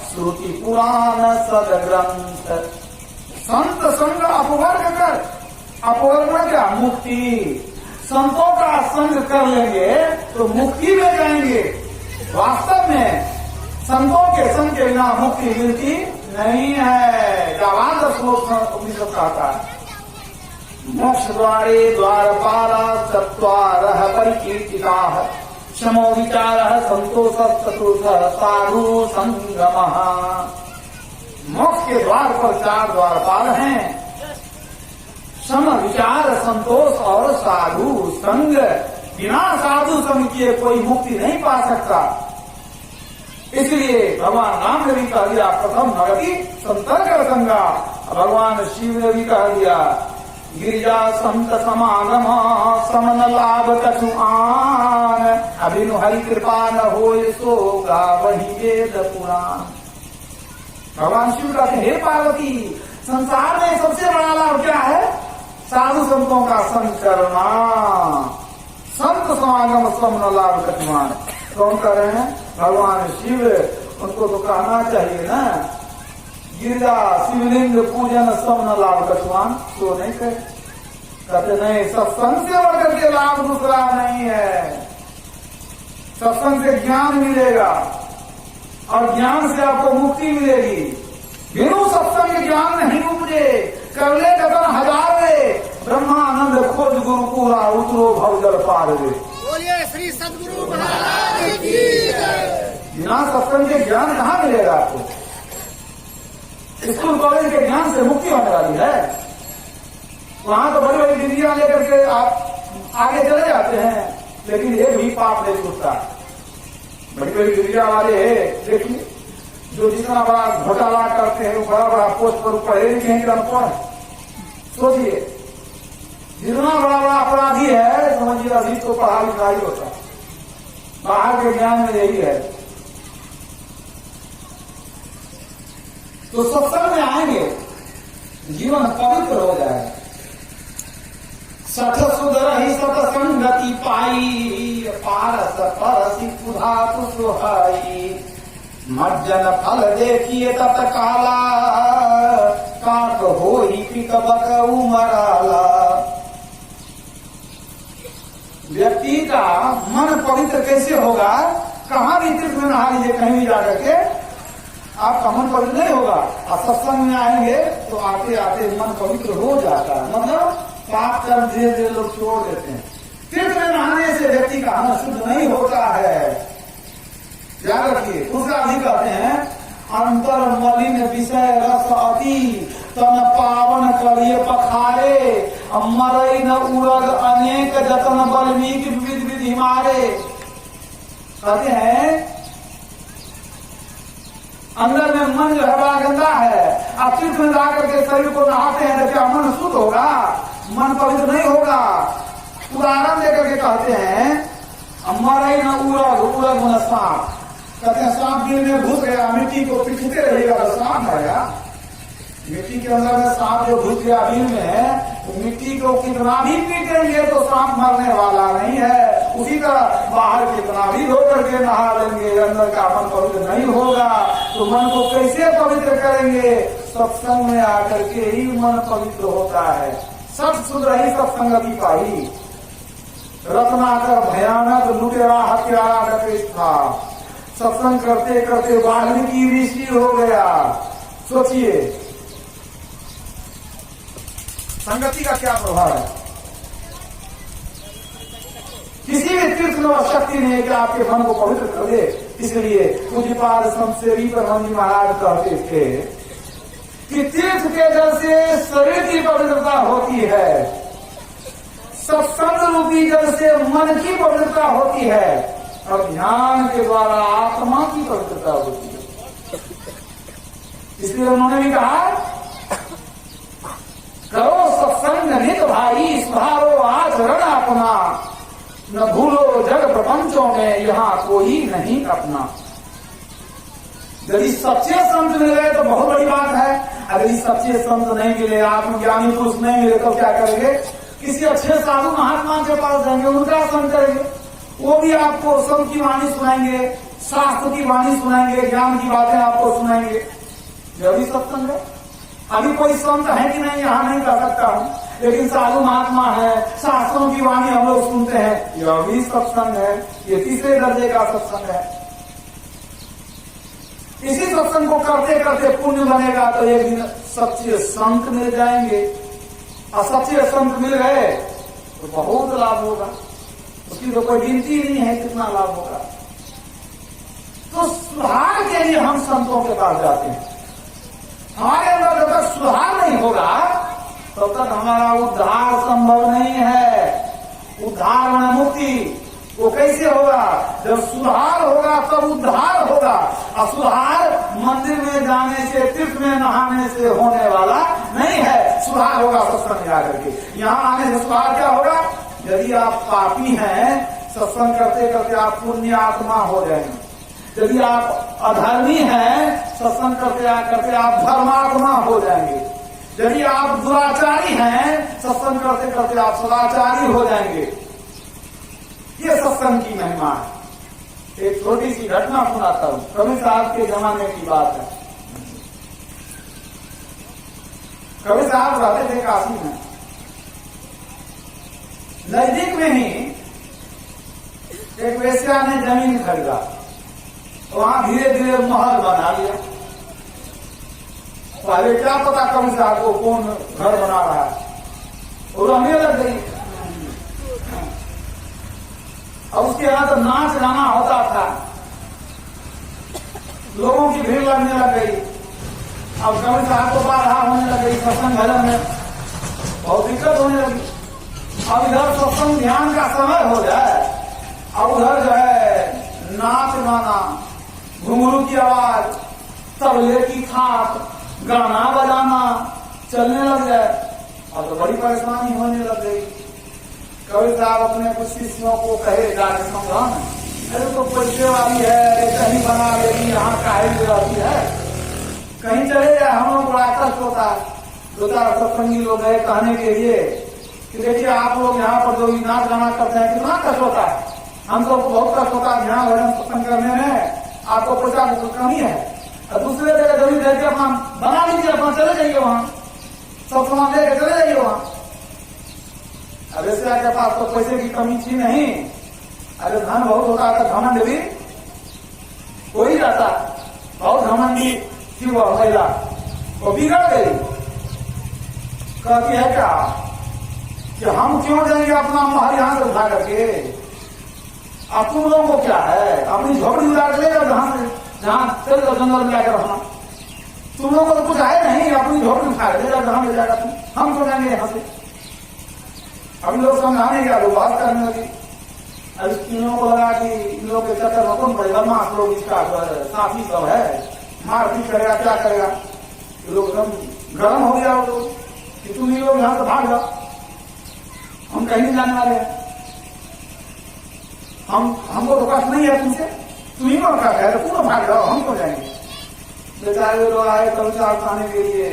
श्रुति पुराण सदग्रंथ। संत संग अपवर्ग कर, अपवर्ग में क्या? मुक्ति। संतों का संग कर लेंगे तो मुक्ति में जाएंगे। वास्तव में संतों के संग के बिना मुक्ति मिलती नहीं है। जावाद श्लोक उपनिषद कहता है, मोक्ष द्वारे द्वारपाला चत्वार परिकीर्तिता क्षमो विचार संतोष चतुर्थ साधु संगम। मोक्ष के द्वार पर 4 द्वारपाल हैं, सम विचार संतोष और साधु संग। बिना साधु संग किए कोई मुक्ति नहीं पा सकता। इसलिए भगवान राम ने भी कह दिया प्रथम भगति संतर्क संगा। भगवान शिव ने भी कह दिया गिरिजा संत समागम समन लाभ कछुआन। अभिनु हरि कृपा न हो सो वही वेद पुराण। भगवान शिव कहते हैं, हे पार्वती, संसार में सबसे बड़ा लाभ क्या है? साधु संतों का संग करना। संत समागम समन लाभ कछुआन। कौन कर रहे हैं? भगवान शिव। उनको तो कहना चाहिए ना, गिरजा शिवलिंग पूजन समन लाभ कछुआन। तो नहीं कहते नहीं, सत्संग से बढ़कर के लाभ दूसरा नहीं है। सत्संग से ज्ञान मिलेगा और ज्ञान से आपको मुक्ति मिलेगी। बिनु सत्संग ज्ञान नहीं उपजे, करले कथन हजारे। ब्रह्मानंद खोज गुरु पूरा उतरो भवजल पार रे। बोलिए श्री सद्गुरु महाराज की जय। बिना सत्संग के ज्ञान कहाँ मिलेगा आपको? स्कूल कॉलेज के ज्ञान से मुक्ति होने वाली है। वहां तो बड़ी बड़ी डिग्रियां लेकर के आप आगे चले जाते हैं, लेकिन ये भी पाप नहीं छूटता। बड़ी बड़ी डिग्रियां वाले हैं, देखिए जो जितना बड़ा घोटाला करते हैं, वो बड़ा बड़ा पोस्ट पर पढ़े लिखे हैं कि अनपढ़। सोचिए, जितना बड़ा बड़ा अपराधी है समझिए अभी तो पढ़ा लिखा ही होता है। बाहर के ज्ञान में यही है। तो सत्संग में आएंगे, जीवन पवित्र हो जाए। सठ सुधर ही सतसंगति पाई, पारस परसी पुधा तु सुहाई। मज्जन फल देखिए तत्काला, काट हो ही पिक बकऊ मराला। व्यक्ति का मन पवित्र कैसे होगा? कहाँ भी तीर्थ में नहा लीजिए, कहीं भी जाकर के आपका मन पवित्र नहीं होगा। और सत्संग में आएंगे तो आते आते मन पवित्र हो जाता है। मतलब पाप कर्म धीरे धीरे लोग छोड़ देते हैं। तीर्थ में नहाने से व्यक्ति का मन शुद्ध नहीं होता है, याद रखिए। दूसरा भी कहते हैं, अंतर मलिन विषय रस अति, तन पावन करिए पखारे। मरई न उड़ग अनेक जतन बल्मीक विविध विधि मारे। कहते हैं अंदर में मन जो है बड़ा गंदा है। आप तीर्थ में जाकर के शरीर को नहाते हैं तो क्या मन शुद्ध होगा? मन पवित्र नहीं होगा। उदाहरण देकर के कहते हैं, मरई न उड़ग, उड़ग मन सांप। कहते हैं सांप दिल में घुस गया, मिट्टी को पीटते रहिएगा तो सांप आएगा। मिट्टी के अंदर में सांप जो घुस गया दिल में, तो मिट्टी को कितना भी पीटेंगे तो सांप मरने वाला नहीं है। उसी तरह बाहर कितना भी धो करके नहा लेंगे, अंदर का मन पवित्र नहीं होगा। तो मन को कैसे पवित्र करेंगे? सत्संग में आकर के ही मन पवित्र होता है। सत सुधर ही सत्संगति पाई, रत्नाकर भयानक लुटेरा हत्यारा डकेश था। सत्संग करते करते वाल्मीकि ऋषि हो गया। सोचिए संगति का क्या प्रभाव है? किसी भी तीर्थ में शक्ति नहीं है कि आपके मन को पवित्र कर दे। इसलिए पूज्यपाद संतसेवी ब्रह्मन जी महाराज कहते थे कि तीर्थ के जल से शरीर की पवित्रता होती है, सत्संग रूपी जल से मन की पवित्रता होती है, और ध्यान के द्वारा आत्मा की पवित्रता होती है। इसलिए उन्होंने भी कहा, करो सत्संग नित भाई, सुधारो आचरण अपना, न भूलो जग प्रपंचों में यहाँ कोई नहीं अपना। यदि सच्चे संत मिले तो बहुत बड़ी बात है। अगर सच्चे संत नहीं मिले, आत्मज्ञानी पुरुष नहीं मिले तो क्या करेंगे? किसी अच्छे साधु महात्मा के पास जाएंगे, उनका संग करेंगे। वो भी आपको संत की वाणी सुनाएंगे, शास्त्र की वाणी सुनाएंगे, ज्ञान की बातें आपको सुनाएंगे। यह भी सत्संग है। अभी कोई संत है कि नहीं यहाँ नहीं कह सकता हूँ, लेकिन साधु महात्मा है, शास्त्रों की वाणी हम लोग सुनते हैं, यह भी सत्संग है। ये तीसरे दर्जे का सत्संग है। इसी सत्संग को करते करते पुण्य बनेगा तो एक दिन सच्चे संत मिल जाएंगे, और सच्चे संत मिल गए तो बहुत लाभ होगा, उसकी तो कोई गिनती नहीं है कितना लाभ होगा। तो सुधार के लिए हम संतों के पास जाते हैं। हमारे अंदर जब तक सुधार नहीं होगा तब तक हमारा उद्धार संभव नहीं है। उद्धार में मुक्ति वो कैसे होगा? जब सुधार होगा तब उद्धार होगा, और सुधार मंदिर में जाने से, तीर्थ में नहाने से होने वाला नहीं है। सुधार होगा सत्संग जाकर के। यहाँ आने से सुधार क्या होगा? यदि आप पापी हैं, सत्संग करते करते आप पुण्य आत्मा हो जाएंगे। यदि आप अधर्मी हैं, सत्संग करते करते आप धर्मात्मा हो जाएंगे। यदि आप दुराचारी हैं, सत्संग करते करते आप सदाचारी हो जाएंगे। ये सत्संग की महिमा है। एक छोटी सी घटना सुनाता हूं, कबीर साहब के जमाने की बात है। कबीर साहब रहते थे काशी में, नजदीक में ही एक वेश्या ने जमीन खरीदा, वहां धीरे धीरे महल बना लिया। पहले क्या पता कबीर साहब को कौन घर बना रहा है, वो रहने लग गई। अब उसके यहाँ तो नाच गाना होता था, लोगों की भीड़ लगने लग गई। अब कबीर साहब को बाधा होने लग गई, सत्संग भजन में बहुत दिक्कत होने लगी। अब इधर सत्संग ध्यान का समय हो जाए, अब उधर जो है नाच गाना, घुंघरू की आवाज, तबले की थाप, गाना बजाना चलने लग जाए। अब तो बड़ी परेशानी होने लग गई। कबीर साहब अपने कुछ शिष्यों को कहे जाके समझाना, अरे तो पैसे वाली है, कहीं बना लेगी, यहाँ काहे रहती है, कहीं चले जाए। हम लोग बड़ा कष्ट होता है। दो चार सत्संगी लोग गए कहने के लिए कि देखिए आप लोग यहाँ पर जो नाच गाना करते हैं कितना कष्ट होता है, हम तो बहुत कष्ट होता है ध्यान भजन सत्संग करने में, आपको पैसा की कमी है। और दूसरे जगह जमीन लेके अपना बना लीजिए, अपना चले जाइए वहां, सब सामान लेके चले जाइए वहां। अब ऐसे के पास तो पैसे की कमी थी नहीं, अरे धन बहुत होता था, घमंड भी हो ही जाता। बहुत घमंडी थी वह महिला, वो बिगड़ गई। कहती है क्या कि हम क्यों जाएंगे अपना महल यहां से उठा करके, अब तुम लोगों को क्या है, अपनी झोपड़ी उड़ा के ले जाओ, जहां चल जाओ जंगल में जाकर रहना। तुम लोगों को तो कुछ है नहीं, अपनी झोपड़ी उठा के ले जाओ, जहां ले जाएगा तुम, हम तो जाएंगे यहाँ से। अभी लोग समझाने गया, लोग बात करने लगी। अब इन लोगों को लगा कि इन लोग के चक्कर में कौन पड़ेगा, मास लोग इसका साथी सब है, मारपीट करेगा, क्या करेगा। ये लोग एकदम गर्म हो गया वो कि तुम ये लोग यहां से भाग जाओ, हम कहीं नहीं जाने वाले हैं, हमको तो कष्ट नहीं है तुमसे, तुम ही को कष्ट है तो पूरा भाग जाओ, हम क्यों जाएंगे। बेचारे लोग आए कल चार खाने के लिए,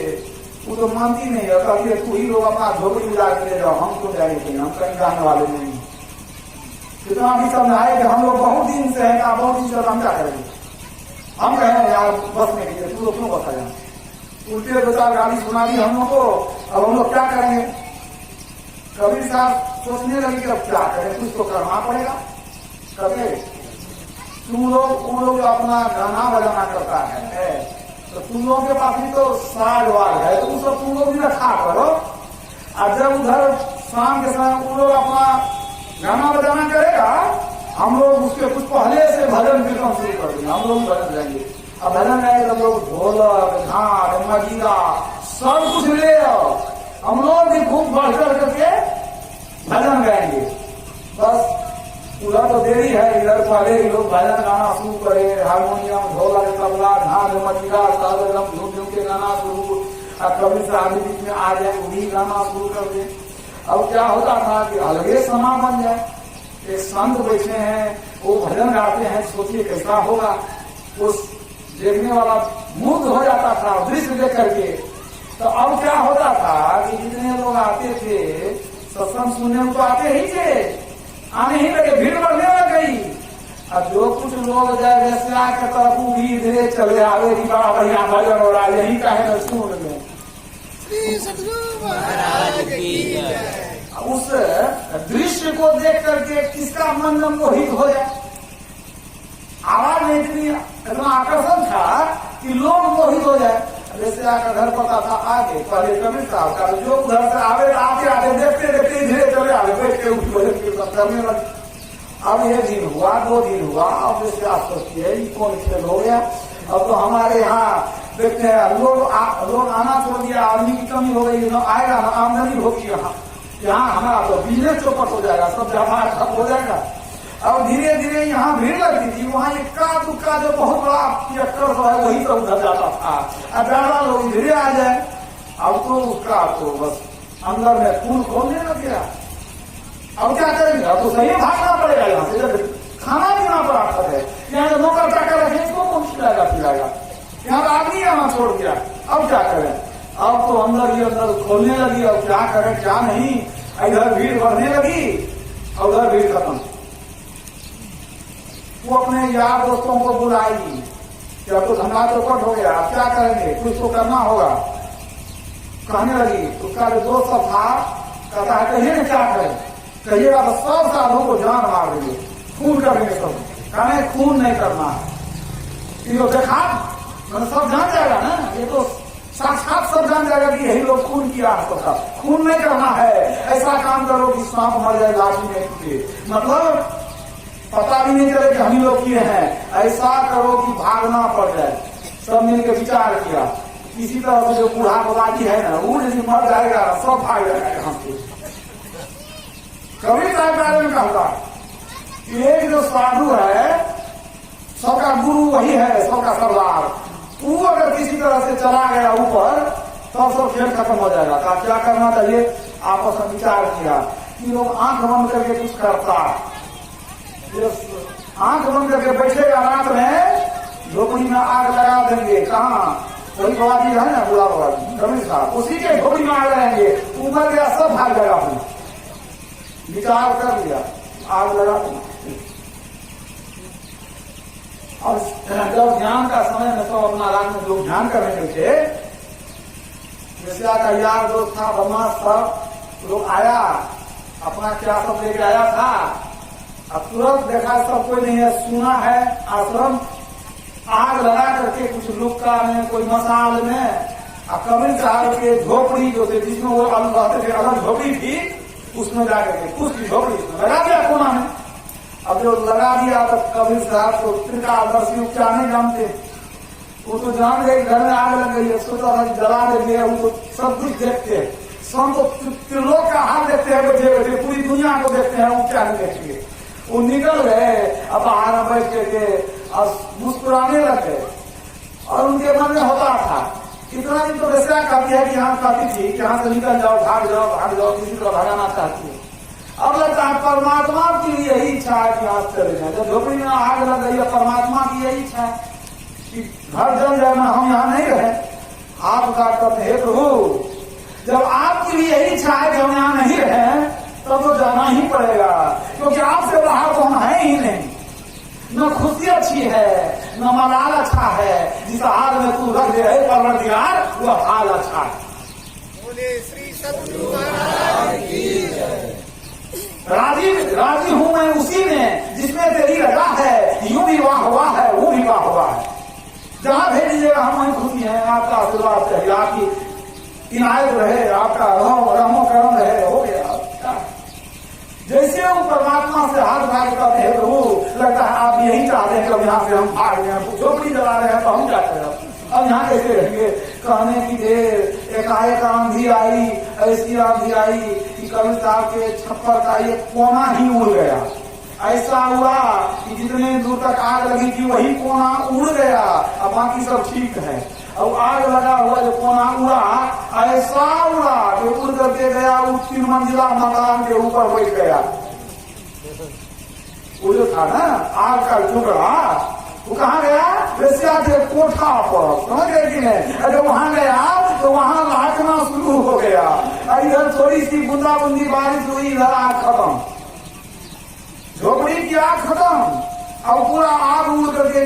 वो तो मानती नहीं है, कहती है तू ही लोग अपना झोपड़ी उड़ा के ले जाओ, हम क्यों जाएंगे, हम कहीं जाने वाले नहीं। कितना भी समझाए कि हम लोग बहुत दिन से है, बहुत दिन से हम क्या करेंगे, हम कहें यार बसने के लिए, तू लोग क्यों बताया। उल्टे दो चार गाली सुना दी हम लोग को, अब हम लोग क्या करेंगे। कबीर साहब सोचने लगे कि अब क्या करें, कुछ तो करना पड़ेगा। कभी तुम लोग उन लोग अपना गाना बजाना करता है तो तुम लोगों के पास भी तो साग वाग है, तो सब तुम लोग भी रखा करो। और जब उधर शाम के समय उन लोग अपना गाना बजाना करेगा, हम लोग उसके कुछ पहले से भजन कीर्तन शुरू कर देंगे, हम लोग भजन गाएंगे। अब भजन गाएंगे तो लोग ढोलक, झाड़, मजीरा सब कुछ ले आओ, हम लोग भी खूब बढ़ चढ़ करके भजन गाएंगे। बस उधर तो देरी है, इधर पहले ही लोग भजन गाना शुरू करे, हारमोनियम, ढोलक, तबला, झांझ, मजीरा सब झूम झूम के गाना शुरू। और कभी से आगे बीच में आ जाए वो भी गाना शुरू कर दे। अब क्या होता था कि अलगे समा बन जाए, एक संत बैठे हैं वो भजन गाते हैं, सोचिए कैसा होगा। उस देखने वाला मुग्ध हो जाता था दृश्य देख करके। तो अब क्या होता था कि जितने लोग आते थे सत्संग सुनने को आते ही थे, आने ही लगे, भीड़ बढ़ने लग गई। अब जो कुछ लोग जाए जैसे आके तरफ भी धीरे चले आवे, बड़ा बढ़िया भजन हो रहा है, यही कहे न सुन में। उस दृश्य को देख करके किसका मन मोहित हो जाए। आवाज में इतना आकर्षण था कि लोग मोहित हो जाए। जैसे आकर घर पता था आगे पहले कबीर साहब का जो उधर से आवे आते आते देखते देखते धीरे चले आगे बैठ के उठ करने लगे। अब ये दिन हुआ 2 दिन हुआ, अब जैसे आप सोचती है कौन खेल हो गया। अब तो हमारे यहाँ देखते हैं लोग आना छोड़ दिया, आदमी की कमी हो गई, न आएगा न आमदनी होगी। यहाँ हमारा तो बिजनेस चौपट हो जाएगा, सब व्यापार ठप हो जाएगा। अब धीरे धीरे यहाँ भीड़ लगती थी, वहाँ इक्का दुक्का जो बहुत बड़ा पियक्कर जो है वही तो उधर जाता था। अब ज्यादा लोग इधरे आ जाए, अब तो उसका तो बस अंदर में खून खोलने लग गया। अब क्या करेंगे, अब तो सही भागना पड़ेगा यहाँ से। जब खाना पीना पर आफत है, यहाँ जो नौकर चाकर रखे इसको कौन खिलाएगा पिलाएगा, यहाँ तो आदमी आना छोड़ दिया। अब क्या करें, अब तो अंदर ही अंदर खोलने लगी। अब क्या करें क्या नहीं, इधर भीड़ बढ़ने लगी और उधर भीड़ खत्म। वो अपने यार दोस्तों को बुलाएगी कि अब तो धंधा चौपट हो गया, अब क्या करेंगे, कुछ तो करना होगा। कहने लगी, उसका जो दोस्त सब था कहता है कहिए ना क्या करें, कहिएगा तो 100 साधुओं को जान मार देंगे, खून करेंगे सब। कहने खून नहीं करना है, ये देखा मतलब सब जान जाएगा ना, ये तो साक्षात सब जान जाएगा कि यही लोग खून किया है। तो खून नहीं करना है, ऐसा काम करो कि सांप मर जाए लाठी में टूटे, मतलब पता भी नहीं चले कि हम ही लोग किए हैं। ऐसा करो कि भागना पड़ जाए। सब मिलकर विचार किया, इसी तरह से जो बूढ़ा बुलाजी है ना, वो यदि मर जाएगा सब भाग जाएगा यहाँ से। कबीर साहब बारे में कहता एक जो साधु है सबका गुरु वही है, सबका सरदार। वो अगर किसी तरह से चला गया ऊपर तब सब खेल खत्म हो जाएगा। कहा क्या करना चाहिए, आपस में विचार किया कि लोग आंख बंद करके कुछ करता, आंख बंद करके बैठेगा रात में झोपड़ी में आग लगा देंगे। कहाँ, वही बाबा जी है ना, बुला बाबा जी कबीर साहब, उसी के झोपड़ी में आग लगाएंगे, ऊपर गया सब भाग जाएगा। अपने विचार कर लिया, आग लगा देंगे। और जब ध्यान का समय में सब अपना रात में लोग ध्यान करने लगे थे, जैसे का यार दोस्त था बदमाश सब लोग आया, अपना क्या सब लेके आया था। अब तुरंत देखा सब कोई नहीं है, सुना है आश्रम, आग लगा करके कुछ लुक्का में कोई मसाल में, अब कबीर साहब के झोपड़ी जो थे जिसमें वो रहते थे, अलग झोपड़ी थी, उसमें जाकर के कुछ की झोपड़ी उसमें लगा दिया कोना में। अब जो लगा दिया तो कबीर साहब को त्रिकालदर्शी उपचार नहीं जानते, वो तो जान गए घर में आग लग गई है, सोचा था जला देंगे, वो तो सब कुछ देखते हैं, सब तो त्रिलोक का हाल देखते हैं, बैठे बैठे पूरी दुनिया को देखते हैं, उपचार देखिए। वो निकल गए, अब बाहर बैठ के और मुस्कुराने लगे। और उनके मन में होता था, इतना दिन तो वैसा कहती है कि यहाँ कहती थी कि यहाँ से निकल जाओ, भाग जाओ, किसी को भगाना चाहती है। अब लगता है परमात्मा की यही इच्छा है कि यहाँ चले जाए। जब झोपड़ी में आग लग गई है, परमात्मा की यही इच्छा है कि घर जल जाए, हम यहाँ नहीं रहे। आप उतार करते हे प्रभु, जब आपकी भी यही इच्छा है कि हम यहाँ नहीं रहे, तब तो जाना ही पड़ेगा, क्योंकि आपसे बाहर तो हम है ही नहीं। न खुशी अच्छी है, न मलाल अच्छा है, जिस हाल में तू रख दे रहे परवरदिगार, वह हाल अच्छा है। बोले श्री सद्गुरु महाराज की जय। राजी हूं मैं उसी में जिसमें तेरी रजा है, यूं भी वाह हुआ है, वो भी वाह हुआ है। जहां भेजिएगा हम वहीं खुशी है। आपका आशीर्वाद चाहिए, आपकी इनायत रहे, आपका रहमो करम रहे, हो गया। जैसे वो परमात्मा से हाथ भाग करते हैं प्रभु, लगता है आप यही चाहते हैं कि यहाँ से हम भाग गए, झोपड़ी जला रहे हैं तो हम क्या करें, अब यहाँ कैसे रहेंगे। कहने की देर एकाएक आंधी आई, ऐसी आंधी आई कि कबीर साहब के छप्पर का ये कोना ही उड़ गया। ऐसा हुआ कि जितने दूर तक आग लगी थी वही कोना उड़ गया, अब बाकी सब ठीक है। अब आग लगा हुआ जो कोना उड़ा, ऐसा उड़ा जो उड़ करके गया, वो 3 मंजिला मकान के ऊपर बैठ गया। वो जो था ना आग का टुकड़ा, वो कहाँ गया, वेश्या के कोठा पर, समझ गए कि नहीं। अगर वहां गया तो वहां लाटना शुरू हो गया, इधर थोड़ी सी बूंदाबूंदी बारिश हुई, इधर आग खत्म, झोपड़ी की आग खत्म। अब पूरा आग उड़ करके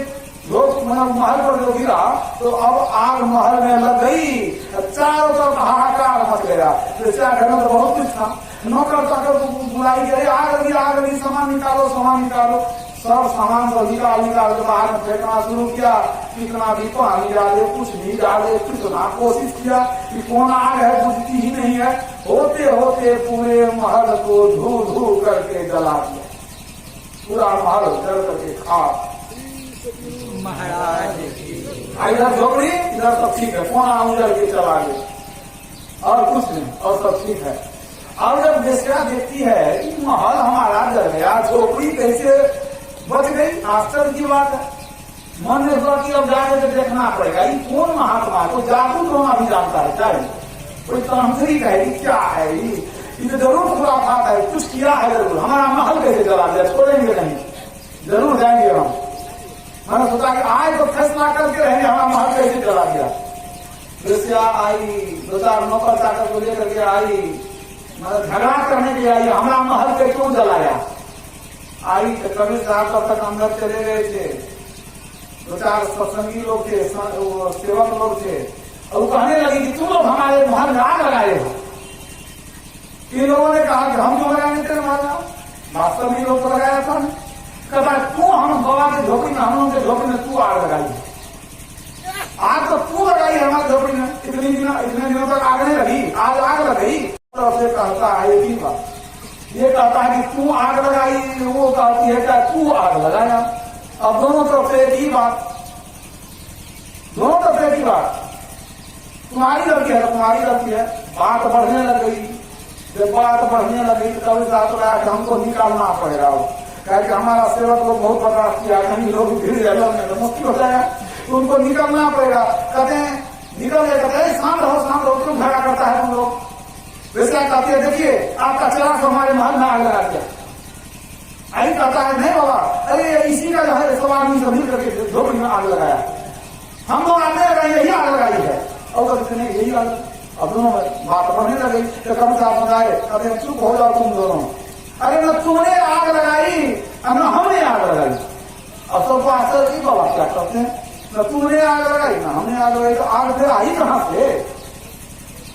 महल पर जो गिरा, तो अब आग महल में लग गई, चारों तरफ हाहाकार मच गया। जैसे घर में तो बहुत कुछ था, नौकर चाकर बुलाई गई, आग लगी, सामान निकालो, सब सामान को निकाल निकाल के बाहर में फेंकना शुरू किया। कितना भी पानी डाले, कुछ भी डाले, कितना कोशिश किया कि कौन आग है, बुझती ही नहीं है। होते होते पूरे महल को धू धू करके जला दिया। पूरा महल जल करके खाक। महाराज इधर झोपड़ी, इधर सब ठीक है, कोना उजड़ के चला गया और कुछ नहीं, और सब ठीक है। अब जब बेस्या देखती है कि महल हमारा जल गया, झोपड़ी कैसे बच गई, आश्चर्य की बात है। मन ने सोचा कि अब जाके तो देखना पड़ेगा, ये कौन महात्मा, कोई जादू टोना भी जानता है, चाहे कोई तांत्रिक है, ये क्या है, ये तो जरूर खुराफात है, कुछ किया है जरूर। हमारा महल कैसे जला दिया, छोड़ेंगे नहीं, जरूर जाएंगे हम। मैंने सोचा कि आज तो फैसला करके रहेंगे, हमारा महल कैसे जला दिया। बेस्या आई, दो चार नौकर चाकर को लेकर के आई, मतलब झगड़ा करने के लिए आई, हमारा महल के क्यों जलाया। आई तो कबीर साहब तब तक अंदर चले गए थे, दो चार सत्संगी लोग थे, सेवक लोग थे, और कहने लगी कि तुम लोग हमारे महल में आग लगाए हो। इन लोगों ने कहा कि हम क्यों लगाए थे महल में, वास्तव में लोग तो लगाया था। कहता तू हम बाबा के झोपड़ी में, हम लोगों के झोपड़ी में तू आग लगाई, आग तो तू लगाई हमारे झोपड़ी में। इतने दिनों तक आग नहीं लगी, आज आग लगी। तरफ से कहता है एक ही बात, ये कहता है कि तू आग लगाई, वो कहती है क्या तू आग लगाया। अब दोनों तरफ से एक ही बात, दोनों तरफ से एक ही बात। तुम्हारी लड़की है, तुम्हारी लड़की है। बात बढ़ने लग गई, जब बात बढ़ने लगी तो कभी साथ रहा कि हमको निकालना पड़ेगा। कहे कि हमारा सेवक लोग बहुत बर्दाश्त किया, कहीं लोग भीड़ में तो मुश्किल हो जाएगा, तो उनको निकलना पड़ेगा। कहते हैं निकल गए, कहते हैं शांत रहो, क्यों झगड़ा करता है तुम लोग। वैसे कहती है देखिए आपका चिराग हमारे महल में आग लगा दिया। आई कहता है नहीं बाबा, अरे इसी का जो है सब आदमी से मिल करके झोपड़ी में आग लगाया, हम लोग आग लगाई, यही आग लगाई है। और कहते नहीं यही आग। अब दोनों में बात बढ़ने लगी तो कम साहब बताए, कहते हैं चुप हो जाओ तुम दोनों। अरे न तुमने आग लगाई न हमने आग लगाई। अब सबको आश्चर्य की बाबा क्या करते हैं, न तुमने आग लगाई न हमने आग लगाई, तो आग फिर आई कहां से।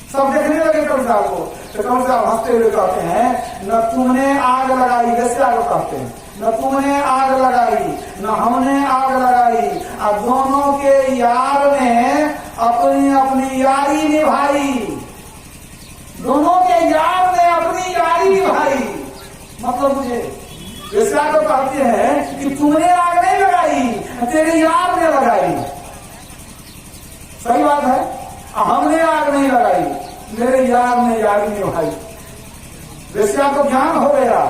सब देखने लगे कवि साहब को, तो कवि साहब हंसते हुए कहते हैं न तुमने आग लगाई, जैसे आग कहते हैं, न तुमने आग लगाई न हमने आग लगाई, अब दोनों के यार ने अपनी अपनी यारी निभाई। दोनों के यार ने अपनी यारी निभाई, मतलब मुझे जैसे आग कहते हैं कि तुमने आग नहीं लगाई, तेरे यार ने लगाई। सही बात है, हमने आग नहीं लगाई, मेरे यार ने यारी निभाई। वैसे आपको ज्ञान हो गया,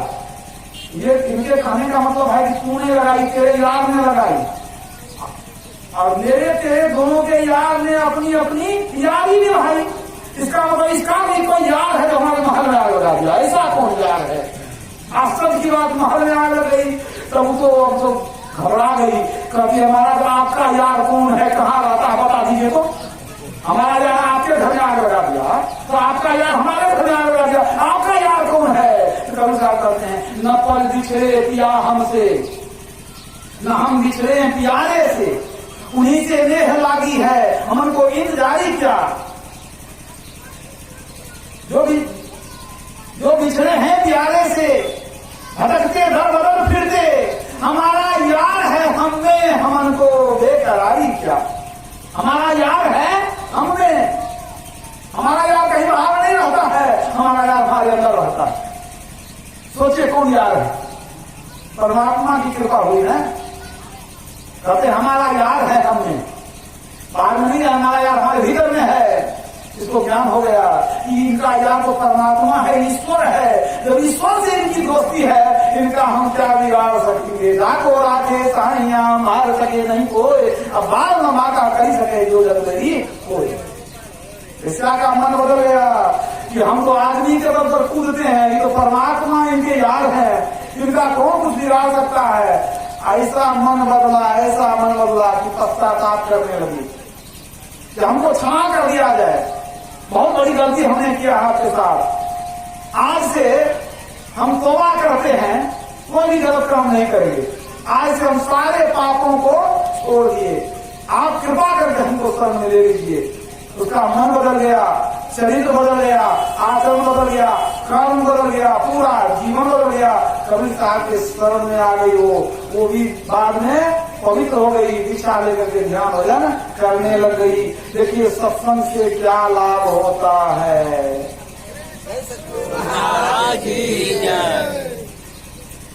ये इनके कहने का मतलब है कि तूने लगाई, तेरे यार ने लगाई, और मेरे तेरे दोनों के यार ने अपनी अपनी यारी निभाई। इसका मतलब इसका भी कोई यार है जो हमारे महल में आग लगा दिया, ऐसा कौन यार है। आश्चर्य की बात, महल में आग लग गई, तब तो अब तो घबरा गई। कभी हमारा तो आपका यार कौन है, कहाँ रहता है बता दीजिए। तो हमारा यार आपके घर में आग लगा दिया, तो आपका यार हमारे घर में आग लगा दिया, आपका यार कौन है। तो कभी साहब कहते हैं न पल बिछड़े पिया हमसे, न हम बिछड़े प्यारे से, उन्हीं से नेह लागी है हमन को इंतजारी क्या। जो बिछड़े हैं प्यारे से, भटकते दर बदल फिरते, हमारा यार है हमने हमन को बेकरारी क्या। हमारा यार है हमने, हमारा यार कहीं बाहर नहीं रहता है, हमारा यार हमारे अंदर रहता है। सोचिए कौन यार है, परमात्मा की कृपा हुई है। कहते हमारा यार है हमने, बाहर में नहीं है, हमारा यार हमारे भीतर में है। इसको ज्ञान हो गया कि इनका यार तो परमात्मा है, ईश्वर है। जब ईश्वर से इनकी दोस्ती है, इनका हम क्या बिगाड़ सकेंगे। जाको राखे साइया मार सके नहीं कोई, अब बाल न माता कही सके जो जल्दी कोई। इसका का मन बदल गया कि हम तो आदमी के बल पर कूदते हैं, ये तो परमात्मा इनके यार है, इनका कौन कुछ बिगाड़ सकता है। ऐसा मन बदला, ऐसा मन बदला कि पश्चाताप करने लगी कि हमको क्षमा कर दिया जाए, बहुत बड़ी गलती हमने किया है आपके साथ। आज से हम तौबा करते हैं, कोई भी गलत काम नहीं करेंगे। आज से हम सारे पापों को छोड़ दिए, आप कृपा करके हमको शरण में ले लीजिए। उसका मन बदल गया, शरीर बदल गया, आचरण बदल गया, कर्म बदल गया, पूरा जीवन बदल गया। कबीर साहब के शरण में आ गई वो भी बाद में पवित्र हो गई, दीक्षा लेकर के ध्यान भजन करने लग गई। देखिए सत्संग से क्या लाभ होता है।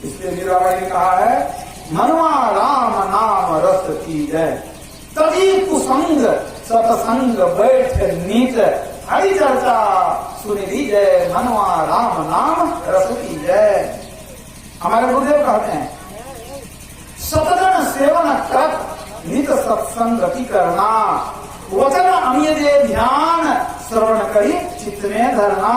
इसलिए मीराबाई ने कहा है, मनवा राम नाम रस की जय, तभी कुसंग सतसंग बैठ नीत, हरि चर्चा सुनि लीजय, मनवा राम नाम रस की जय। हमारे गुरुदेव कहते हैं, सतजन सेवन कर नित सत्संग गति करना, वचन अमीय ध्यान श्रवण करी चित्त में धरना,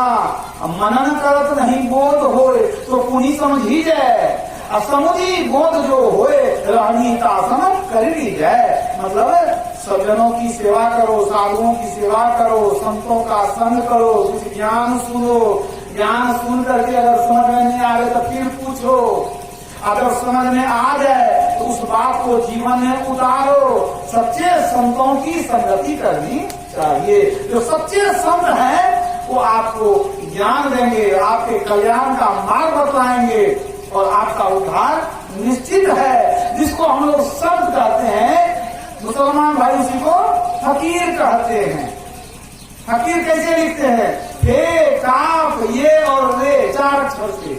मनन करत नहीं बोध होए तो पुनि समझी जाए, असमुझी बोध जो होए रानीतासन कर ली जाए। मतलब सज्जनों की सेवा करो, साधुओं की सेवा करो, संतों का संग करो, कुछ ज्ञान सुनो, ज्ञान सुन करके अगर समझ में नहीं आ रहे तो फिर पूछो, अगर समझ में आ जाए तो उस बात को जीवन में उतारो। सच्चे संतों की संगति करनी चाहिए। जो सच्चे संत हैं वो आपको ज्ञान देंगे, आपके कल्याण का मार्ग बतलाएंगे और आपका उद्धार निश्चित है। जिसको हम लोग संत कहते हैं, मुसलमान भाई उसी को फकीर कहते हैं। फकीर कैसे लिखते हैं? फे काफ ये और रे 4 अक्षर से।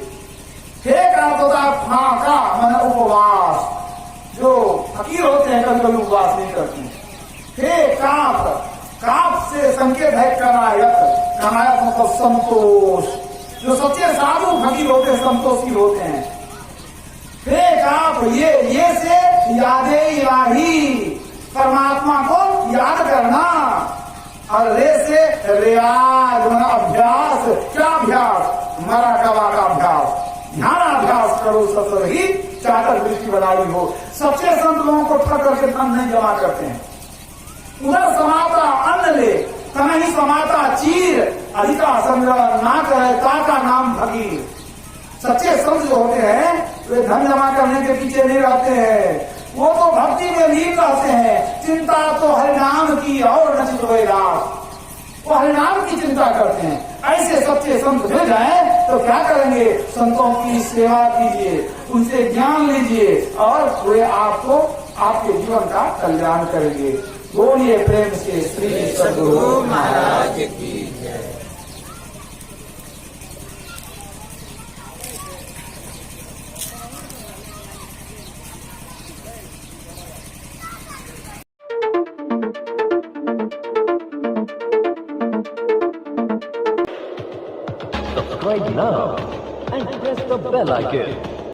फे का होता है फाका माने उपवास। जो फकीर होते हैं कभी कभी उपवास नहीं करते। फे काफ, काफ से संकेत है कनायत, कनायत मतलब संतोष। जो सच्चे साधु फकीर होते हैं संतोषी होते हैं। फे काफ ये से यादे इलाही, परमात्मा को याद करना। और रे से रियाज माना अभ्यास। क्या अभ्यास? मराकबा का अभ्यास। ध्यानाभ्यास करो ससुर ही चाकर दृष्टि बनाई हो। सच्चे संत लोगों को ठग करके धन नहीं जमा करते हैं। उधर समाता अन्न ले, तनहि समाता चीर, अधिका संग्रह ना करे ताका नाम फकीर। सच्चे संत जो होते हैं वे धन जमा करने के पीछे नहीं रहते हैं, वो तो भक्ति में लीन रहते हैं। चिंता तो हरिनाम की और नचित वैराग, वो हरिनाम की चिंता करते हैं। ऐसे सच्चे संत मिल जाए तो क्या करेंगे? संतों की सेवा कीजिए, उनसे ज्ञान लीजिए और वे आपको आपके जीवन का कल्याण करेंगे। बोलिए प्रेम से श्री सद्गुरु महाराज की जय। Subscribe now and press the bell icon.